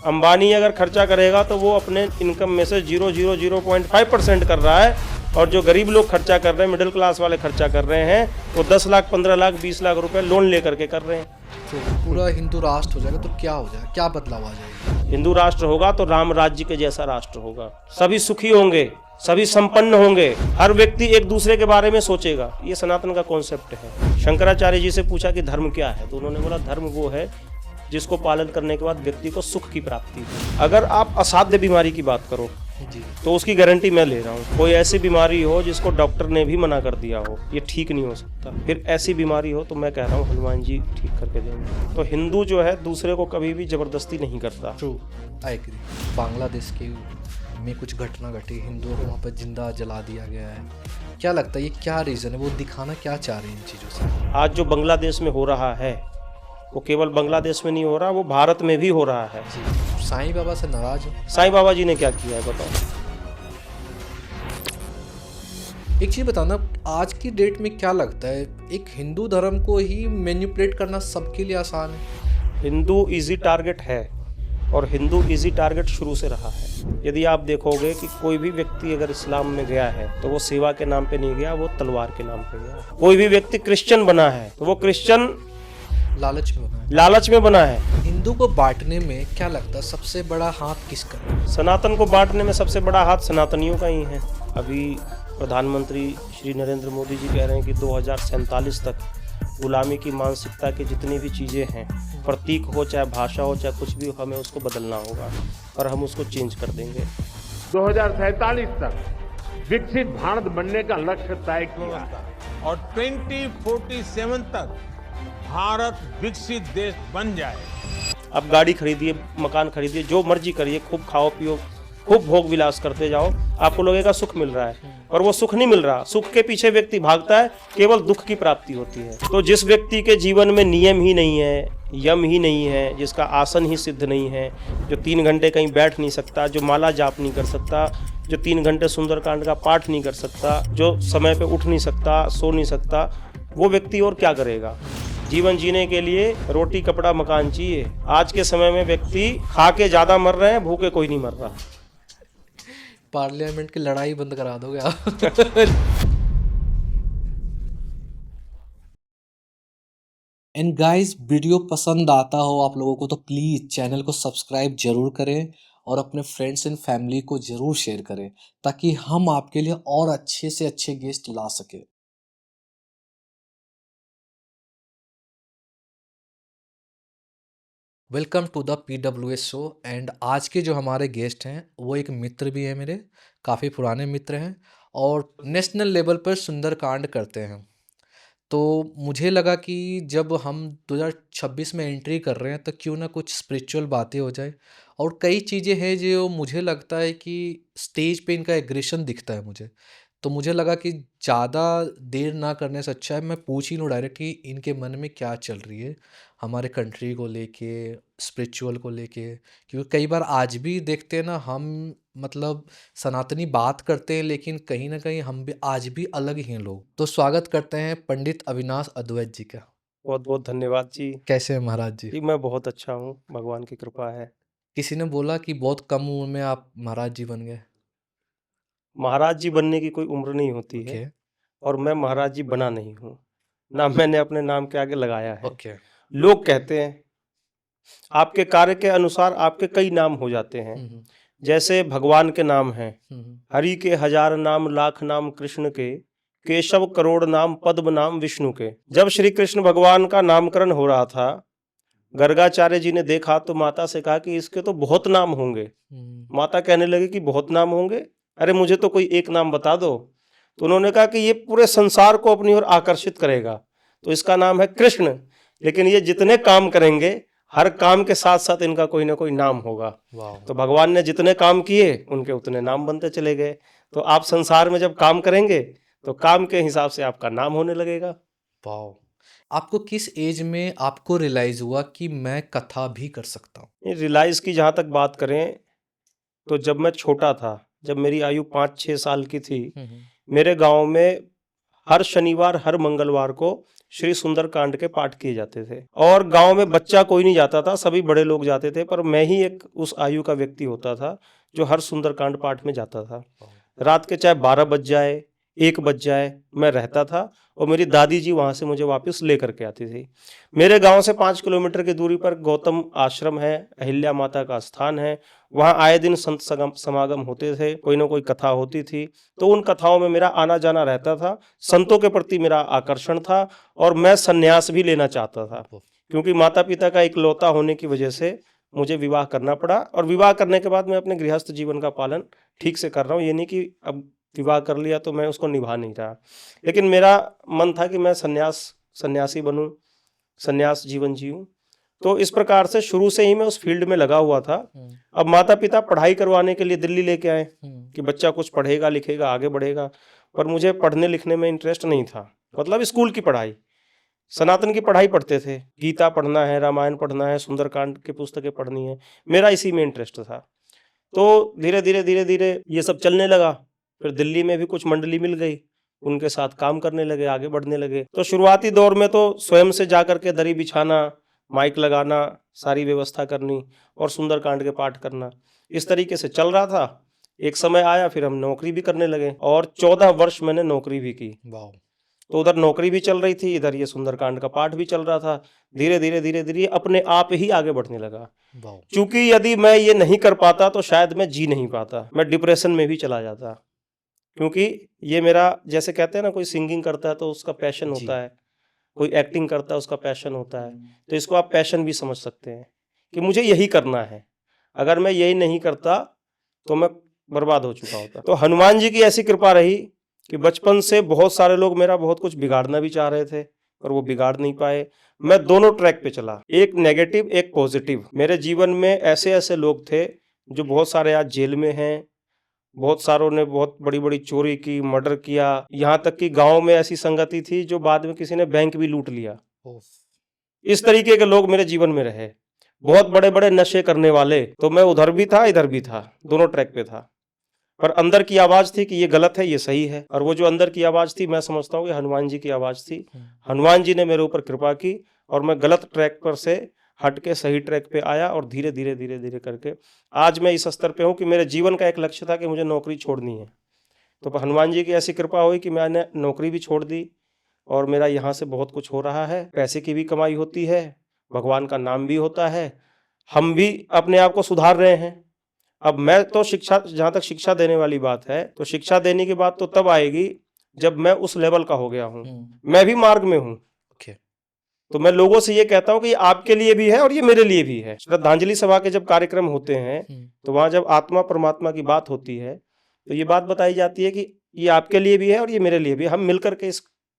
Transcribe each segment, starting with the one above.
अंबानी अगर खर्चा करेगा तो वो अपने इनकम में से 0.5% कर रहा है, और जो गरीब लोग खर्चा कर रहे हैं, मिडिल क्लास वाले खर्चा कर रहे हैं, वो 10 लाख 15 लाख 20 लाख रुपए लोन लेकर के कर रहे हैं। तो पूरा हिंदू राष्ट्र हो जाएगा तो क्या हो जाएगा, क्या बदलाव आ जाएगा? हिंदू राष्ट्र होगा तो राम राज्य के जैसा राष्ट्र होगा, सभी सुखी होंगे, सभी संपन्न होंगे, हर व्यक्ति एक दूसरे के बारे में सोचेगा। ये सनातन का कॉन्सेप्ट है। शंकराचार्य जी से पूछा कि धर्म क्या है, तो उन्होंने बोला धर्म वो है जिसको पालन करने के बाद व्यक्ति को सुख की प्राप्ति हो। अगर आप असाध्य बीमारी की बात करो जी, तो उसकी गारंटी मैं ले रहा हूँ। कोई ऐसी बीमारी हो जिसको डॉक्टर ने भी मना कर दिया हो ये ठीक नहीं हो सकता, फिर ऐसी बीमारी हो तो मैं कह रहा हूँ हनुमान जी ठीक करके देंगे। तो हिंदू जो है दूसरे को कभी भी जबरदस्ती नहीं करता। True, I agree. बांग्लादेश के में कुछ घटना घटी, हिंदुओं को वहाँ पर जिंदा जला दिया गया है। क्या लगता है ये क्या रीज़न है, वो दिखाना क्या चाह रहे हैं इन चीज़ों से? आज जो बांग्लादेश में हो रहा है वो केवल बांग्लादेश में नहीं हो रहा, वो भारत में भी हो रहा है। जी, साईं बाबा से नाराज हो? साईं बाबा जी ने क्या किया है बताओ? एक चीज़ बताना, आज की डेट में क्या लगता है एक हिंदू धर्म को ही मैनिपुलेट करना सबके लिए आसान है? हिंदू इजी टारगेट है, और हिंदू इजी टारगेट शुरू से रहा है। यदि आप देखोगे कि कोई भी व्यक्ति अगर इस्लाम में गया है तो वो सेवा के नाम पे नहीं गया, वो तलवार के नाम पे गया। कोई भी व्यक्ति क्रिश्चियन बना है तो वो क्रिश्चियन लालच में बना है। हिंदू को बांटने में क्या लगता है सबसे बड़ा हाथ किसका है? सनातन को बांटने में सबसे बड़ा हाथ सनातनियों का ही है। अभी प्रधानमंत्री श्री नरेंद्र मोदी जी कह रहे हैं कि 2047 तक गुलामी की मानसिकता की जितनी भी चीज़ें हैं, प्रतीक हो चाहे भाषा हो चाहे कुछ भी हो, हमें उसको बदलना होगा और हम उसको चेंज कर देंगे। 2047 तक विकसित भारत बनने का लक्ष्य तय किया है और 2047 तक भारत विकसित देश बन जाए। अब गाड़ी खरीदिए, मकान खरीदिए, जो मर्जी करिए, खूब खाओ पियो, खूब भोग विलास करते जाओ, आपको लगेगा सुख मिल रहा है, और वो सुख नहीं मिल रहा। सुख के पीछे व्यक्ति भागता है, केवल दुख की प्राप्ति होती है। तो जिस व्यक्ति के जीवन में नियम ही नहीं है, यम ही नहीं है, जिसका आसन ही सिद्ध नहीं है, जो 3 घंटे कहीं बैठ नहीं सकता, जो माला जाप नहीं कर सकता, जो 3 घंटे सुंदरकांड का पाठ नहीं कर सकता, जो समय पे उठ नहीं सकता, सो नहीं सकता, वो व्यक्ति और क्या करेगा? जीवन जीने के लिए रोटी कपड़ा मकान चाहिए। आज के समय में व्यक्ति खा के ज़्यादा मर रहे हैं, भूखे कोई नहीं मर रहा। पार्लियामेंट की लड़ाई बंद करा दोगे आप? एंड गाइस, वीडियो पसंद आता हो आप लोगों को तो प्लीज़ चैनल को सब्सक्राइब जरूर करें और अपने फ्रेंड्स एंड फैमिली को जरूर शेयर करें, ताकि हम आपके लिए और अच्छे से अच्छे गेस्ट ला सके। Welcome to the PWS show. And आज के जो हमारे गेस्ट हैं वो एक मित्र भी हैं मेरे, काफ़ी पुराने मित्र हैं और नेशनल लेवल पर सुंदरकांड करते हैं। तो मुझे लगा कि जब हम 2026 में एंट्री कर रहे हैं तो क्यों ना कुछ स्पिरिचुअल बातें हो जाए। और कई चीज़ें हैं जो मुझे लगता है कि स्टेज पे इनका एग्रेशन दिखता है मुझे, तो मुझे लगा कि ज़्यादा देर ना करने से अच्छा है मैं पूछ ही लूँ डायरेक्ट कि इनके मन में क्या चल रही है हमारे कंट्री को लेके, स्पिरिचुअल को लेके। क्योंकि कई बार आज भी देखते हैं ना हम, मतलब सनातनी बात करते हैं लेकिन कहीं ना कहीं हम भी आज भी अलग ही हैं लोग। तो स्वागत करते हैं पंडित अविनाश अद्वैत जी का। बहुत बहुत धन्यवाद जी। कैसे हैं महाराज जी? जी मैं बहुत अच्छा हूँ, भगवान की कृपा है। किसी ने बोला कि बहुत कम उम्र में आप महाराज जी बन गए। महाराज जी बनने की कोई उम्र नहीं होती है, ओके और मैं महाराज जी बना नहीं हूँ, ना मैंने अपने नाम के आगे लगाया है। ओके। लोग कहते हैं आपके कार्य के अनुसार आपके कई नाम हो जाते हैं। जैसे भगवान के नाम हैं, हरि के 1000 नाम लाख नाम कृष्ण के, केशव करोड़ नाम पद्म नाम विष्णु के। जब श्री कृष्ण भगवान का नामकरण हो रहा था, गर्गाचार्य जी ने देखा तो माता से कहा कि इसके तो बहुत नाम होंगे। माता कहने लगी कि बहुत नाम होंगे, अरे मुझे तो कोई एक नाम बता दो। तो उन्होंने कहा कि ये पूरे संसार को अपनी ओर आकर्षित करेगा, तो इसका नाम है कृष्ण। लेकिन ये जितने काम करेंगे, हर काम के साथ साथ इनका कोई ना कोई नाम होगा। तो भगवान ने जितने काम किए उनके उतने नाम बनते चले गए। तो आप संसार में जब काम करेंगे तो काम के हिसाब से आपका नाम होने लगेगा। वाह। आपको किस एज में आपको रियलाइज हुआ कि मैं कथा भी कर सकता हूँ? रिलाइज की जहाँ तक बात करें तो जब मैं छोटा था, जब मेरी आयु 5-6 साल की थी, मेरे गांव में हर शनिवार हर मंगलवार को श्री सुंदरकांड के पाठ किए जाते थे। और गांव में बच्चा कोई नहीं जाता था, सभी बड़े लोग जाते थे, पर मैं ही एक उस आयु का व्यक्ति होता था जो हर सुंदरकांड पाठ में जाता था। रात के चाहे 12 बज जाए, 1 बज जाए, मैं रहता था और मेरी दादी जी वहाँ से मुझे वापस ले करके आती थी। मेरे गांव से 5 किलोमीटर की दूरी पर गौतम आश्रम है, अहिल्या माता का स्थान है। वहाँ आए दिन संत समागम होते थे, कोई ना कोई कथा होती थी, तो उन कथाओं में मेरा आना जाना रहता था। संतों के प्रति मेरा आकर्षण था और मैं संन्यास भी लेना चाहता था, क्योंकि माता पिता का इकलौता होने की वजह से मुझे विवाह करना पड़ा। और विवाह करने के बाद मैं अपने गृहस्थ जीवन का पालन ठीक से कर रहा हूँ। ये नहीं कि अब विवाह कर लिया तो मैं उसको निभा नहीं रहा, लेकिन मेरा मन था कि मैं सन्यासी बनूं, सन्यास जीवन जीऊं। तो इस प्रकार से शुरू से ही मैं उस फील्ड में लगा हुआ था। अब माता पिता पढ़ाई करवाने के लिए दिल्ली लेके आए कि बच्चा कुछ पढ़ेगा लिखेगा आगे बढ़ेगा, पर मुझे पढ़ने लिखने में इंटरेस्ट नहीं था। मतलब स्कूल की पढ़ाई, सनातन की पढ़ाई पढ़ते थे, गीता पढ़ना है, रामायण पढ़ना है, सुंदरकांड की पुस्तकें पढ़नी है, मेरा इसी में इंटरेस्ट था। तो धीरे धीरे ये सब चलने लगा। फिर दिल्ली में भी कुछ मंडली मिल गई, उनके साथ काम करने लगे, आगे बढ़ने लगे। तो शुरुआती दौर में तो स्वयं से जा करके दरी बिछाना, माइक लगाना, सारी व्यवस्था करनी और सुंदरकांड के पाठ करना, इस तरीके से चल रहा था। एक समय आया फिर हम नौकरी भी करने लगे और 14 वर्ष मैंने नौकरी भी की। तो उधर नौकरी भी चल रही थी, इधर ये सुंदरकांड का पाठ भी चल रहा था। धीरे धीरे अपने आप ही आगे बढ़ने लगा। क्योंकि यदि मैं ये नहीं कर पाता तो शायद मैं जी नहीं पाता, मैं डिप्रेशन में भी चला जाता। क्योंकि ये मेरा, जैसे कहते हैं ना, कोई सिंगिंग करता है तो उसका पैशन होता है, कोई एक्टिंग करता है उसका पैशन होता है, तो इसको आप पैशन भी समझ सकते हैं कि मुझे यही करना है। अगर मैं यही नहीं करता तो मैं बर्बाद हो चुका होता। तो हनुमान जी की ऐसी कृपा रही कि बचपन से बहुत सारे लोग मेरा बहुत कुछ बिगाड़ना भी चाह रहे थे, पर वो बिगाड़ नहीं पाए। मैं दोनों ट्रैक पे चला, एक नेगेटिव एक पॉजिटिव। मेरे जीवन में ऐसे ऐसे लोग थे जो बहुत सारे आज जेल में हैं, बहुत सारों ने बहुत बड़ी बड़ी चोरी की, मर्डर किया, यहाँ तक कि गांव में ऐसी संगति थी जो बाद में किसी ने बैंक भी लूट लिया। इस तरीके के लोग मेरे जीवन में रहे, बहुत बड़े बड़े नशे करने वाले। तो मैं उधर भी था इधर भी था, दोनों ट्रैक पे था। पर अंदर की आवाज थी कि ये गलत है ये सही है, और वो जो अंदर की आवाज थी मैं समझता हूँ कि हनुमान जी की आवाज थी। हनुमान जी ने मेरे ऊपर कृपा की और मैं गलत ट्रैक पर से हट के सही ट्रैक पे आया और धीरे धीरे करके आज मैं इस स्तर पे हूँ कि मेरे जीवन का एक लक्ष्य था कि मुझे नौकरी छोड़नी है। तो हनुमान जी की ऐसी कृपा हुई कि मैंने नौकरी भी छोड़ दी और मेरा यहाँ से बहुत कुछ हो रहा है। पैसे की भी कमाई होती है, भगवान का नाम भी होता है, हम भी अपने आप को सुधार रहे हैं। अब मैं तो शिक्षा, जहाँ तक शिक्षा देने वाली बात है, तो शिक्षा देने की बात तो तब आएगी जब मैं उस लेवल का हो गया हूँ। मैं भी मार्ग में हूँ। तो मैं लोगों से ये कहता हूँ कि ये आपके लिए भी है और ये मेरे लिए भी है। श्रद्धांजलि सभा के जब कार्यक्रम होते हैं तो वहां जब आत्मा परमात्मा की बात होती है तो ये बात बताई जाती है कि ये आपके लिए भी है और ये मेरे लिए भी, हम मिलकर के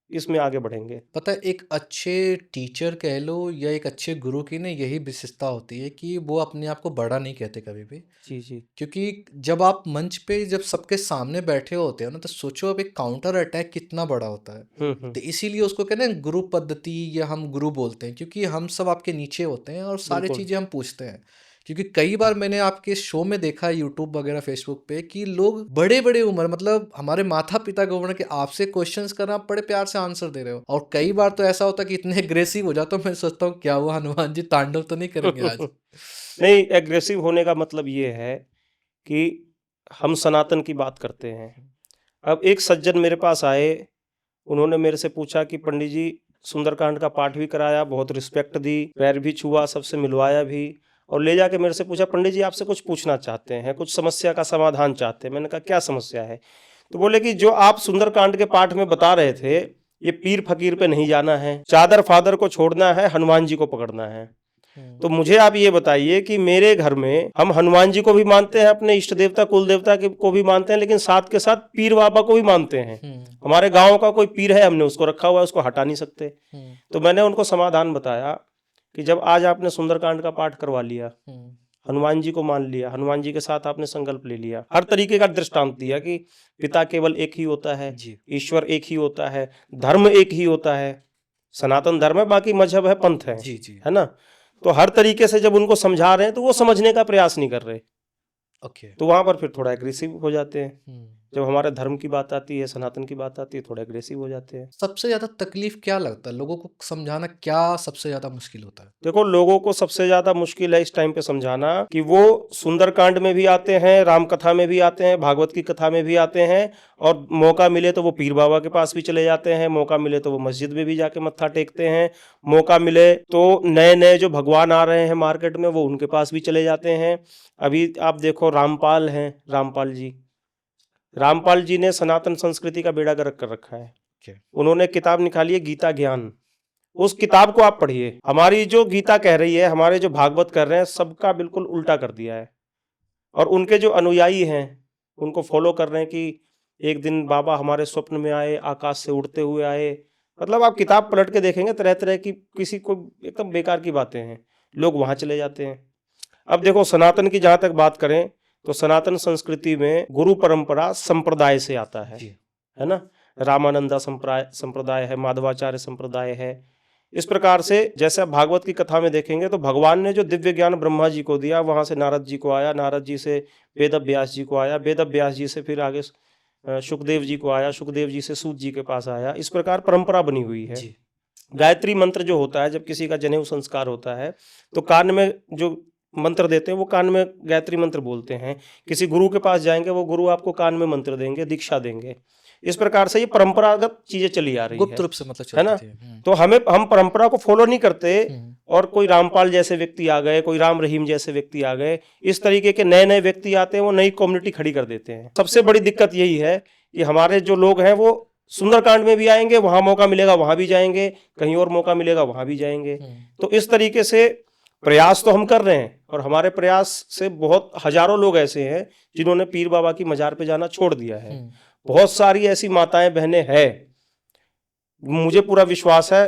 इसमें आगे बढ़ेंगे। पता है, एक अच्छे टीचर कह लो या एक अच्छे गुरु की ना यही विशेषता होती है कि वो अपने आप को बड़ा नहीं कहते कभी भी। जी। क्योंकि जब आप मंच पे जब सबके सामने बैठे होते हो ना, तो सोचो अब एक काउंटर अटैक कितना बड़ा होता है। तो इसीलिए उसको कहते हैं गुरु पद्धति, या हम गुरु बोलते हैं, क्योंकि हम सब आपके नीचे होते हैं और सारी चीज़ें हम पूछते हैं। क्योंकि कई बार मैंने आपके शो में देखा है, यूट्यूब वगैरह फेसबुक पे, कि लोग बड़े बड़े उम्र, मतलब हमारे माता पिता की उम्र के, आपसे क्वेश्चंस करना, बड़े प्यार से आंसर दे रहे हो। और कई बार तो ऐसा होता है कि इतने एग्रेसिव हो जाता हूँ, मैं सोचता हूँ क्या हुआ, हनुमान जी तांडव तो नहीं करेंगे आज। नहीं, एग्रेसिव होने का मतलब ये है कि हम सनातन की बात करते हैं। अब एक सज्जन मेरे पास आए, उन्होंने मेरे से पूछा कि पंडित जी सुंदरकांड का पाठ भी कराया, बहुत रिस्पेक्ट दी, पैर भी छुआ, सबसे मिलवाया भी, और ले जाके मेरे से पूछा पंडित जी आपसे कुछ पूछना चाहते हैं, कुछ समस्या का समाधान चाहते हैं। मैंने कहा क्या समस्या है? तो बोले कि जो आप सुंदरकांड के पाठ में बता रहे थे, ये पीर फकीर पे नहीं जाना है, चादर फादर को छोड़ना है, हनुमान जी को पकड़ना है। तो मुझे आप ये बताइए कि मेरे घर में हम हनुमान जी को भी मानते हैं, अपने इष्ट देवता कुल देवता को भी मानते हैं, लेकिन साथ के साथ पीर बाबा को भी मानते हैं। हमारे गांव का कोई पीर है, हमने उसको रखा हुआ है, उसको हटा नहीं सकते। तो मैंने उनको समाधान बताया कि जब आज आपने सुंदरकांड का पाठ करवा लिया, हनुमान जी को मान लिया, हनुमान जी के साथ आपने संकल्प ले लिया, हर तरीके का दृष्टांत दिया कि पिता केवल एक ही होता है, ईश्वर एक ही होता है, धर्म एक ही होता है, सनातन धर्म है, बाकी मजहब है, पंथ है, है ना। तो हर तरीके से जब उनको समझा रहे हैं तो वो समझने का प्रयास नहीं कर रहे। तो वहां पर फिर थोड़ा एग्रेसिव हो जाते हैं। जब हमारे धर्म की बात आती है, सनातन की बात आती है, थोड़ा एग्रेसिव हो जाते हैं। सबसे ज़्यादा तकलीफ क्या लगता है लोगों को समझाना, क्या सबसे ज़्यादा मुश्किल होता है? देखो, लोगों को सबसे ज्यादा मुश्किल है इस टाइम पे समझाना कि वो सुंदरकांड में भी आते हैं, राम कथा में भी आते हैं, भागवत की कथा में भी आते हैं, और मौका मिले तो वो पीर बाबा के पास भी चले जाते हैं, मौका मिले तो वो मस्जिद में भी जाके मत्था टेकते हैं, मौका मिले तो नए नए जो भगवान आ रहे हैं मार्केट में वो उनके पास भी चले जाते हैं। अभी आप देखो, रामपाल हैं, रामपाल जी ने सनातन संस्कृति का बेड़ा गर्क कर रखा है। उन्होंने किताब निकाली है गीता ज्ञान। उस किताब को आप पढ़िए। हमारी जो गीता कह रही है, हमारे जो भागवत कर रहे हैं, सबका बिल्कुल उल्टा कर दिया है। और उनके जो अनुयायी हैं उनको फॉलो कर रहे हैं कि एक दिन बाबा हमारे स्वप्न में आए, आकाश से उड़ते हुए आए। मतलब आप किताब पलट के देखेंगे, तरह तरह की किसी को एकदम बेकार की बातें हैं, लोग वहां चले जाते हैं। अब देखो, सनातन की जहां तक बात करें तो सनातन संस्कृति में गुरु परंपरा संप्रदाय से आता है ना। रामानंदा संप्रदाय है, माधवाचार्य संप्रदाय है। इस प्रकार से जैसे आप भागवत की कथा में देखेंगे तो भगवान ने जो दिव्य ज्ञान ब्रह्मा जी को दिया, वहां से नारद जी को आया, नारद जी से वेद व्यास जी को आया, वेद व्यास जी से फिर आगे सुखदेव जी को आया, सुखदेव जी से सूत जी के पास आया। इस प्रकार परंपरा बनी हुई है। गायत्री मंत्र जो होता है, जब किसी का जनेऊ संस्कार होता है तो कान में जो मंत्र देते हैं वो कान में गायत्री मंत्र बोलते हैं। किसी गुरु के पास जाएंगे, वो गुरु आपको कान में मंत्र देंगे, दीक्षा देंगे। इस प्रकार से ये परंपरागत चीजें चली आ रही है, गुप्त रूप से मतलब है ना। चलती थी। तो हम परंपरा को फॉलो नहीं करते, और कोई रामपाल जैसे व्यक्ति आ गए, कोई राम रहीम जैसे व्यक्ति आ गए, इस तरीके के नए नए व्यक्ति आते हैं, वो नई कम्युनिटी खड़ी कर देते हैं। सबसे बड़ी दिक्कत यही है कि हमारे जो लोग हैं वो सुंदरकांड में भी आएंगे, वहां मौका मिलेगा वहां भी जाएंगे, कहीं और मौका मिलेगा वहां भी जाएंगे। तो इस तरीके से प्रयास तो हम कर रहे हैं, और हमारे प्रयास से बहुत हजारों लोग ऐसे हैं जिन्होंने पीर बाबा की मजार पे जाना छोड़ दिया है। बहुत सारी ऐसी माताएं बहनें हैं, मुझे पूरा विश्वास है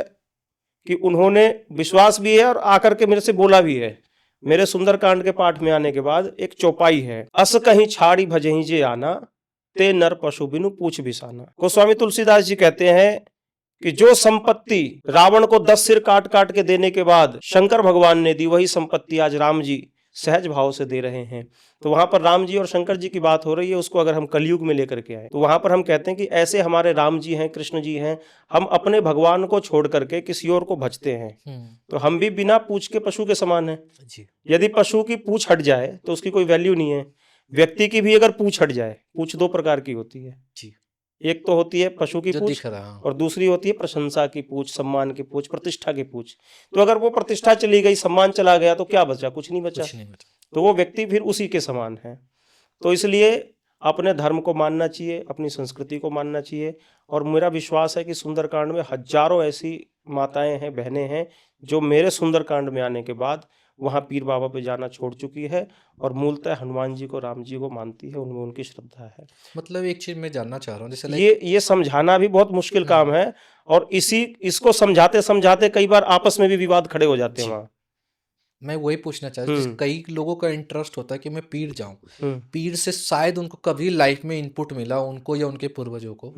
कि उन्होंने विश्वास भी है और आकर के मेरे से बोला भी है। मेरे सुंदरकांड के पाठ में आने के बाद एक चौपाई है, अस कहीं छाड़ी भजही जे आना, ते नर पशु बिनु पूछ बिसाना। गोस्वामी तुलसीदास जी कहते हैं कि जो संपत्ति रावण को 10 सिर काट काट के देने के बाद शंकर भगवान ने दी, वही संपत्ति आज राम जी सहज भाव से दे रहे हैं। तो वहां पर राम जी और शंकर जी की बात हो रही है, उसको अगर हम कलयुग में लेकर के आए तो वहां पर हम कहते हैं कि ऐसे हमारे राम जी हैं, कृष्ण जी हैं, हम अपने भगवान को छोड़ करके किसी और को भजते हैं। तो हम भी बिना पूछ के पशु के समान हैं। यदि पशु की पूछ हट जाए तो उसकी कोई वैल्यू नहीं है। व्यक्ति की भी अगर पूछ हट जाए, पूछ दो प्रकार की होती है, एक तो होती है पशु की पूछ, और दूसरी होती है प्रशंसा की पूछ, सम्मान की पूछ, प्रतिष्ठा की पूछ। तो अगर वो प्रतिष्ठा चली गई, सम्मान चला गया, तो क्या बचा? कुछ नहीं बचा। तो वो व्यक्ति फिर उसी के समान है। तो इसलिए अपने धर्म को मानना चाहिए, अपनी संस्कृति को मानना चाहिए। और मेरा विश्वास है कि सुंदरकांड में हजारों ऐसी माताएं हैं, बहनें हैं, जो मेरे सुंदरकांड में आने के बाद वहाँ पीर बाबा पे जाना छोड़ चुकी है, और मूलतः हनुमान जी को, राम जी को मानती है, उनमें उनकी श्रद्धा है। मतलब एक चीज मैं जानना चाह रहा हूँ, जैसे ये समझाना भी बहुत मुश्किल काम है, और इसको समझाते समझाते कई बार आपस में भी विवाद खड़े हो जाते हैं वहाँ। मैं वही पूछना चाह रहा हूँ, कई लोगों का इंटरेस्ट होता है कि मैं पीर जाऊं, पीर से शायद उनको कभी लाइफ में इनपुट मिला, उनको या उनके पूर्वजों को,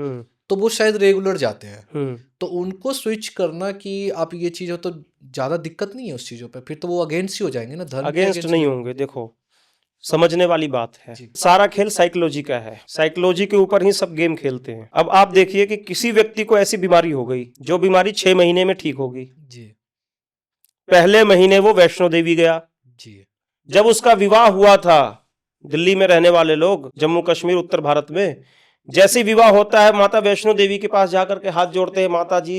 तो वो शायद रेगुलर जाते हैं। तो उनको स्विच करना कि आप ये चीज हो तो ज्यादा दिक्कत नहीं है उस चीजों पे, फिर तो वो अगेंस्ट ही हो जाएंगे ना, धर्म अगेंस्ट नहीं होंगे। देखो, समझने वाली बात है, सारा खेल साइकोलॉजी का है, साइकोलॉजी के ऊपर ही सब गेम खेलते हैं। अब आप देखिए कि किसी व्यक्ति को ऐसी बीमारी हो गई, जो बीमारी 6 महीने में ठीक होगी, पहले महीने वो वैष्णो देवी गया। जब उसका विवाह हुआ था, दिल्ली में रहने वाले लोग, जम्मू कश्मीर उत्तर भारत में, जैसे विवाह होता है माता वैष्णो देवी के पास जाकर के हाथ जोड़ते हैं, माता जी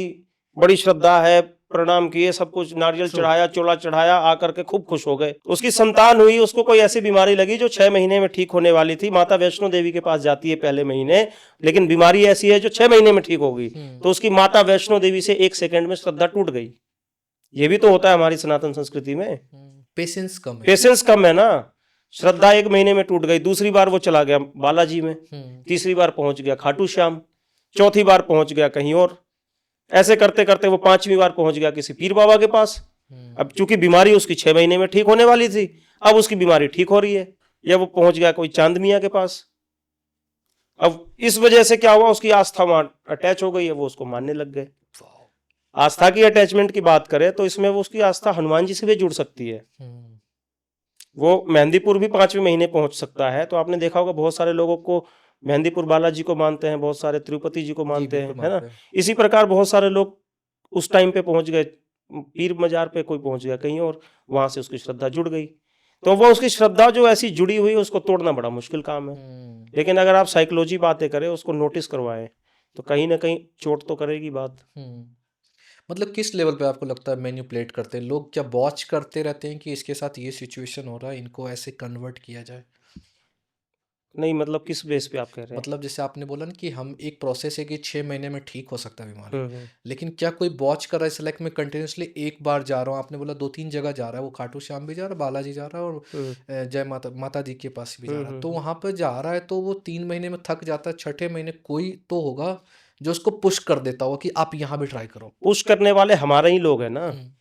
बड़ी श्रद्धा है, प्रणाम किए, सब कुछ नारियल चढ़ाया, चोला चढ़ाया, आकर के खूब खुश हो गए। उसकी संतान हुई, उसको कोई ऐसी बीमारी लगी जो 6 महीने में ठीक होने वाली थी। माता वैष्णो देवी के पास जाती है पहले महीने, लेकिन बीमारी ऐसी है जो 6 महीने में ठीक होगी। तो उसकी माता वैष्णो देवी से 1 सेकंड में श्रद्धा टूट गई। ये भी तो होता है हमारी सनातन संस्कृति में, पेशेंस कम है ना। श्रद्धा 1 महीने में टूट गई। दूसरी बार वो चला गया बालाजी में, तीसरी बार पहुंच गया खाटू श्याम, चौथी बार पहुंच गया कहीं और। ऐसे करते करते वो 5वीं बार पहुंच गया किसी पीर बाबा के पास। अब चूंकि बीमारी उसकी 6 महीने में ठीक होने वाली थी, अब उसकी बीमारी ठीक हो रही है, या वो पहुंच गया कोई चांद मियां के पास। अब इस वजह से क्या हुआ, उसकी आस्था वहां अटैच हो गई है, वो उसको मानने लग गए। आस्था की अटैचमेंट की बात करें तो इसमें वो उसकी आस्था हनुमान जी से भी जुड़ सकती है। वो मेहंदीपुर भी 5वें महीने पहुंच सकता है। तो आपने देखा होगा बहुत सारे लोगों को मेहंदीपुर बालाजी को मानते हैं, बहुत सारे तिरुपति जी को जी मानते हैं, बिल्कुल है ना। मानते हैं। इसी प्रकार बहुत सारे लोग उस टाइम पे पहुंच गए, पीर मजार पे कोई पहुंच गया कहीं और, वहां से उसकी श्रद्धा जुड़ गई। तो वो उसकी श्रद्धा जो ऐसी जुड़ी हुई है उसको तोड़ना बड़ा मुश्किल काम है। लेकिन अगर आप साइकोलॉजी बातें करें, उसको नोटिस करवाएं, तो कहीं ना कहीं चोट तो करेगी बात। मतलब किस लेवल पे आपको लगता है मैनिपुलेट करते हैं लोग? क्या वॉच करते रहते हैं कि इसके साथ ये सिचुएशन हो रहा है, इनको ऐसे कन्वर्ट किया जाए? नहीं, मतलब किस बेस पे आप कह रहे हैं? मतलब जैसे आपने बोला ना कि हम एक प्रोसेस है कि 6 महीने में ठीक हो सकता है बीमारी, हम्म। लेकिन क्या कोई वॉच कर रहा है? जैसे लाइक मैं कंटिन्यूसली एक बार जा रहा हूँ, आपने बोला 2-3 जगह जा रहा है, वो खाटू श्याम भी जा रहा है, बालाजी जा रहा है और जय माता माता दी के पास भी जा रहा है। तो वहाँ पर जा रहा है तो वो 3 महीने में थक जाता है, छठे महीने कोई तो होगा जो उसको पुश कर देता होगा कि आप यहाँ भी ट्राई करो। पुश करने वाले हमारे ही लोग हैं ना। हम्म,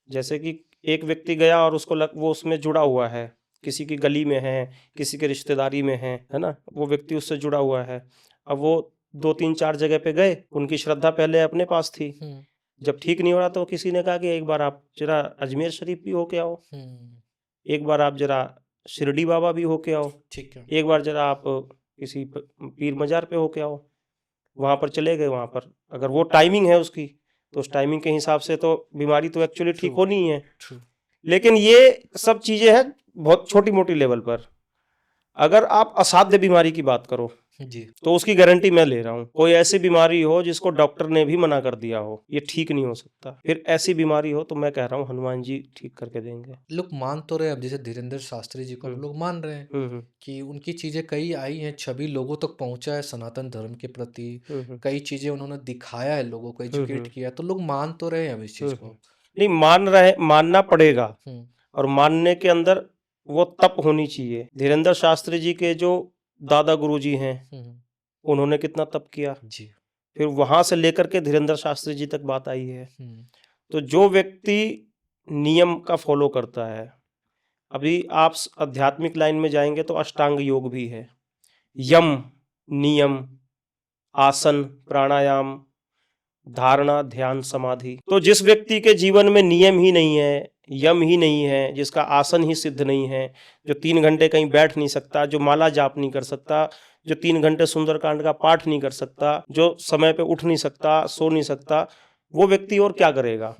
जैसे कि एक व्यक्ति गया और उसको वो उसमें जुड़ा हुआ है, किसी की गली में है, किसी के रिश्तेदारी में है ना, वो व्यक्ति उससे जुड़ा हुआ है। अब वो 2-3-4 जगह पे गए, उनकी श्रद्धा पहले अपने पास थी। हम्म, जब ठीक नहीं हो रहा तो किसी ने कहा कि एक बार आप जरा अजमेर शरीफ भी होके आओ, एक बार आप जरा शिरडी बाबा भी होके आओ, ठीक है। एक बार जरा आप किसी पीर मजार पे होके आओ। वहां पर चले गए, वहां पर अगर वो टाइमिंग है उसकी, तो उस टाइमिंग के हिसाब से तो बीमारी तो एक्चुअली ठीक True. होनी ही है। ट्रू। लेकिन ये सब चीजें हैं बहुत छोटी मोटी लेवल पर। अगर आप असाध्य बीमारी की बात करो जी। तो उसकी गारंटी मैं ले रहा हूँ। कोई ऐसी बीमारी हो जिसको डॉक्टर ने भी मना कर दिया हो ये ठीक नहीं हो सकता, फिर ऐसी बीमारी हो तो मैं कह रहा हूँ हनुमान जी ठीक करके देंगे। लोग मान तो रहे हैं, अब जैसे धीरेन्द्र शास्त्री जी को हम लोग मान रहे हैं कि उनकी चीज़ें कई आई हैं, छवि लोगों तक पहुंचा है सनातन धर्म के प्रति, कई चीज़ें उन्होंने दिखाया है, लोगों को एजुकेट किया है, तो लोग मान तो रहे हैं अब इस चीज़ को। नहीं, मानना पड़ेगा, और मानने के अंदर वो तप होनी चाहिए। धीरेन्द्र शास्त्री जी के जो दादा गुरुजी हैं, उन्होंने कितना तप किया, जी। फिर वहां से लेकर के धीरेन्द्र शास्त्री जी तक बात आई है। तो जो व्यक्ति नियम का फॉलो करता है, अभी आप आध्यात्मिक लाइन में जाएंगे तो अष्टांग योग भी है, यम, नियम, आसन, प्राणायाम, धारणा, ध्यान, समाधि। तो जिस व्यक्ति के जीवन में नियम ही नहीं है, यम ही नहीं है, जिसका आसन ही सिद्ध नहीं है, जो 3 घंटे कहीं बैठ नहीं सकता, जो माला जाप नहीं कर सकता, जो 3 घंटे सुंदरकांड का पाठ नहीं कर सकता, जो समय पे उठ नहीं सकता, सो नहीं सकता, वो व्यक्ति और क्या करेगा।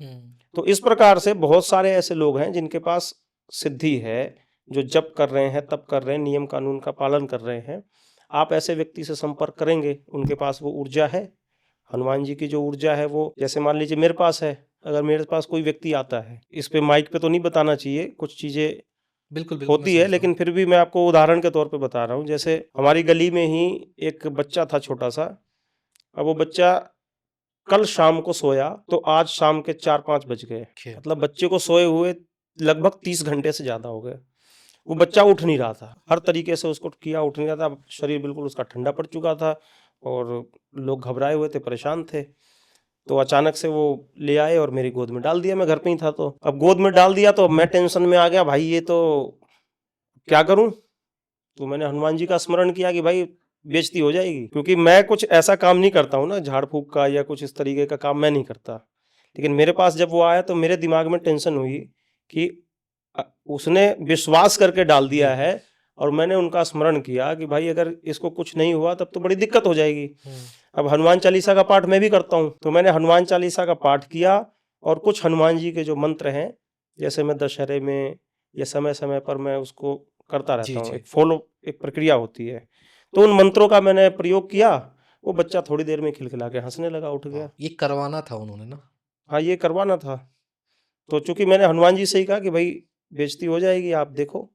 तो इस प्रकार से बहुत सारे ऐसे लोग हैं जिनके पास सिद्धि है, जो जप कर रहे हैं, तप कर रहे हैं, नियम कानून का पालन कर रहे हैं। आप ऐसे व्यक्ति से संपर्क करेंगे, उनके पास वो ऊर्जा है। हनुमान जी की जो ऊर्जा है वो, जैसे मान लीजिए मेरे पास है, अगर मेरे पास कोई व्यक्ति आता है, इस पे माइक पे तो नहीं बताना चाहिए, कुछ चीजें बिल्कुल होती है, लेकिन फिर भी मैं आपको उदाहरण के तौर पे बता रहा हूँ। जैसे हमारी गली में ही एक बच्चा था छोटा सा। अब वो बच्चा कल शाम को सोया तो आज शाम के 4-5 बज गए, मतलब बच्चे को सोए हुए लगभग 30 घंटे से ज्यादा हो गए। वो बच्चा उठ नहीं रहा था, हर तरीके से उसको किया, उठ नहीं रहा था, शरीर बिल्कुल उसका ठंडा पड़ चुका था और लोग घबराए हुए थे, परेशान थे। तो अचानक से वो ले आए और मेरी गोद में डाल दिया, मैं घर पे ही था। तो अब गोद में डाल दिया तो मैं टेंशन में आ गया, भाई ये तो क्या करूं। तो मैंने हनुमान जी का स्मरण किया कि भाई बेइज्जती हो जाएगी, क्योंकि मैं कुछ ऐसा काम नहीं करता हूँ ना, झाड़ फूक का या कुछ इस तरीके का काम मैं नहीं करता। लेकिन मेरे पास जब वो आया तो मेरे दिमाग में टेंशन हुई कि उसने विश्वास करके डाल दिया है, और मैंने उनका स्मरण किया कि भाई अगर इसको कुछ नहीं हुआ तब तो बड़ी दिक्कत हो जाएगी। अब हनुमान चालीसा का पाठ मैं भी करता हूँ, तो मैंने हनुमान चालीसा का पाठ किया और कुछ हनुमान जी के जो मंत्र हैं, जैसे मैं दशहरे में या समय समय पर मैं उसको करता रहता हूँ, एक प्रक्रिया होती है, तो उन मंत्रों का मैंने प्रयोग किया। वो बच्चा थोड़ी देर में खिलखिला के हंसने लगा, उठ गया। ये करवाना था उन्होंने ना? हाँ, ये करवाना था। तो चूंकि मैंने हनुमान जी से ही कहा कि भाई बेइज्जती हो जाएगी, आप देखो,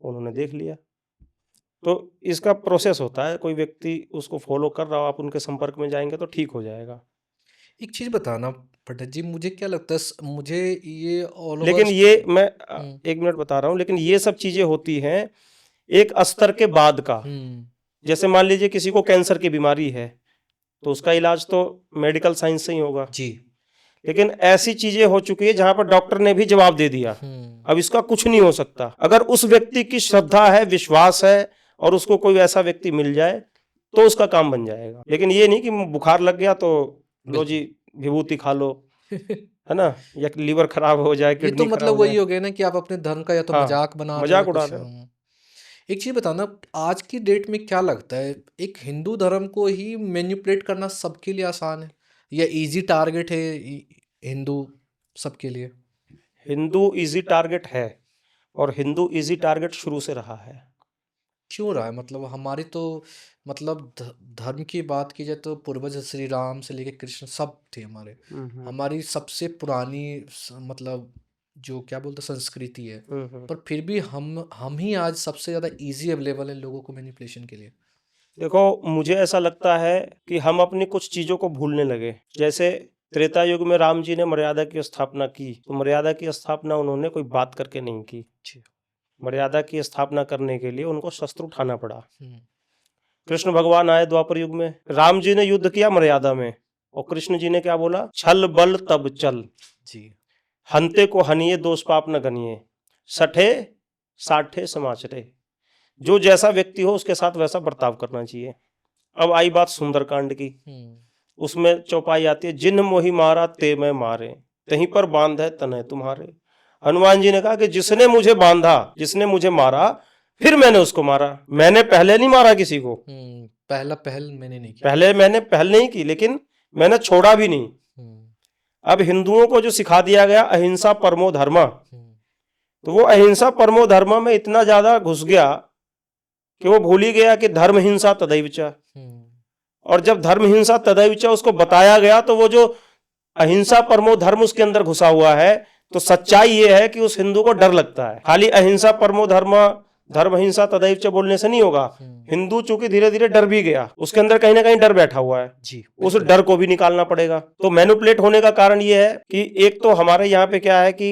उन्होंने देख लिया। तो इसका प्रोसेस होता है, कोई व्यक्ति उसको फॉलो कर रहा हो, आप उनके संपर्क में जाएंगे तो ठीक हो जाएगा। एक चीज़ बताना पंडित जी, मुझे क्या लगता है, मुझे ये ऑल लेकिन ये मैं 1 मिनट बता रहा हूँ, लेकिन ये सब चीजें होती हैं एक स्तर के बाद का। जैसे मान लीजिए किसी को कैंसर की बीमारी है, तो उसका इलाज तो मेडिकल साइंस से ही होगा जी। लेकिन ऐसी चीजें हो चुकी है जहां पर डॉक्टर ने भी जवाब दे दिया, अब इसका कुछ नहीं हो सकता। अगर उस व्यक्ति की श्रद्धा है, विश्वास है, और उसको कोई ऐसा व्यक्ति मिल जाए तो उसका काम बन जाएगा। लेकिन ये नहीं कि बुखार लग गया तो लो जी विभूति खा लो, है ना, या लीवर खराब हो जाए, ये तो किडनी मतलब खराब हो वही जाए। हो गया ना कि आप अपने धर्म का या तो हाँ, मजाक बना रहे हो मजाक या उड़ा कुछ। रहे हो। एक चीज़ बताना, आज की डेट में क्या लगता है, एक हिंदू धर्म को ही मैनिपुलेट करना सबके लिए आसान है, या इजी टारगेट है हिंदू सबके लिए? हिंदू इजी टारगेट है, और हिंदू इजी टारगेट शुरू से रहा है। क्यों रहा है? मतलब हमारी तो, मतलब धर्म की बात की जाए तो पूर्वज श्री राम से लेके कृष्ण सब थे हमारे। हमारी सबसे पुरानी मतलब जो क्या बोलते संस्कृति है, पर फिर भी हम ही आज सबसे ज़्यादा इजी अवेलेबल है लोगों को मैनिपुलेशन के लिए। देखो, मुझे ऐसा लगता है कि हम अपनी कुछ चीज़ों को भूलने लगे। जैसे त्रेता युग में राम जी ने मर्यादा की स्थापना की, तो मर्यादा की स्थापना उन्होंने कोई बात करके नहीं की। मर्यादा की स्थापना करने के लिए उनको शस्त्र उठाना पड़ा। कृष्ण भगवान आए द्वापर युग में, राम जी ने युद्ध किया मर्यादा में, और कृष्ण जी ने क्या बोला? छल बल तब चल जी। हंते को हनिए दोष पाप न गनिए, सठे साठे समाचरे। जो जैसा व्यक्ति हो उसके साथ वैसा बर्ताव करना चाहिए। अब आई बात सुंदरकांड की, उसमें चौपाई आती है, जिन मोहि मारा ते मैं मारे, तहीं पर बांध है तनय तुम्हारे। हनुमान जी ने कहा कि जिसने मुझे बांधा, जिसने मुझे मारा, फिर मैंने उसको मारा। मैंने पहले नहीं मारा किसी को, पहल मैंने नहीं की। पहले मैंने पहल नहीं की, लेकिन मैंने छोड़ा भी नहीं। अब हिंदुओं को जो सिखा दिया गया अहिंसा परमो धर्म, तो वो अहिंसा परमो धर्म में इतना ज्यादा घुस गया कि वो भूल ही गया कि धर्म हिंसा तदैव च। और जब धर्म हिंसा तदैव च उसको बताया गया, तो वो जो अहिंसा परमो धर्म उसके अंदर घुसा हुआ है, तो सच्चाई ये है कि उस हिंदू को डर लगता है। खाली अहिंसा परमो धर्म, धर्म हिंसा तदैव च बोलने से नहीं होगा। हिंदू चूंकि धीरे धीरे डर भी गया, उसके अंदर कहीं ना कहीं डर बैठा हुआ है जी, उस डर को भी निकालना पड़ेगा। तो मैनिपुलेट होने का कारण ये है कि एक तो हमारे यहाँ पे क्या है कि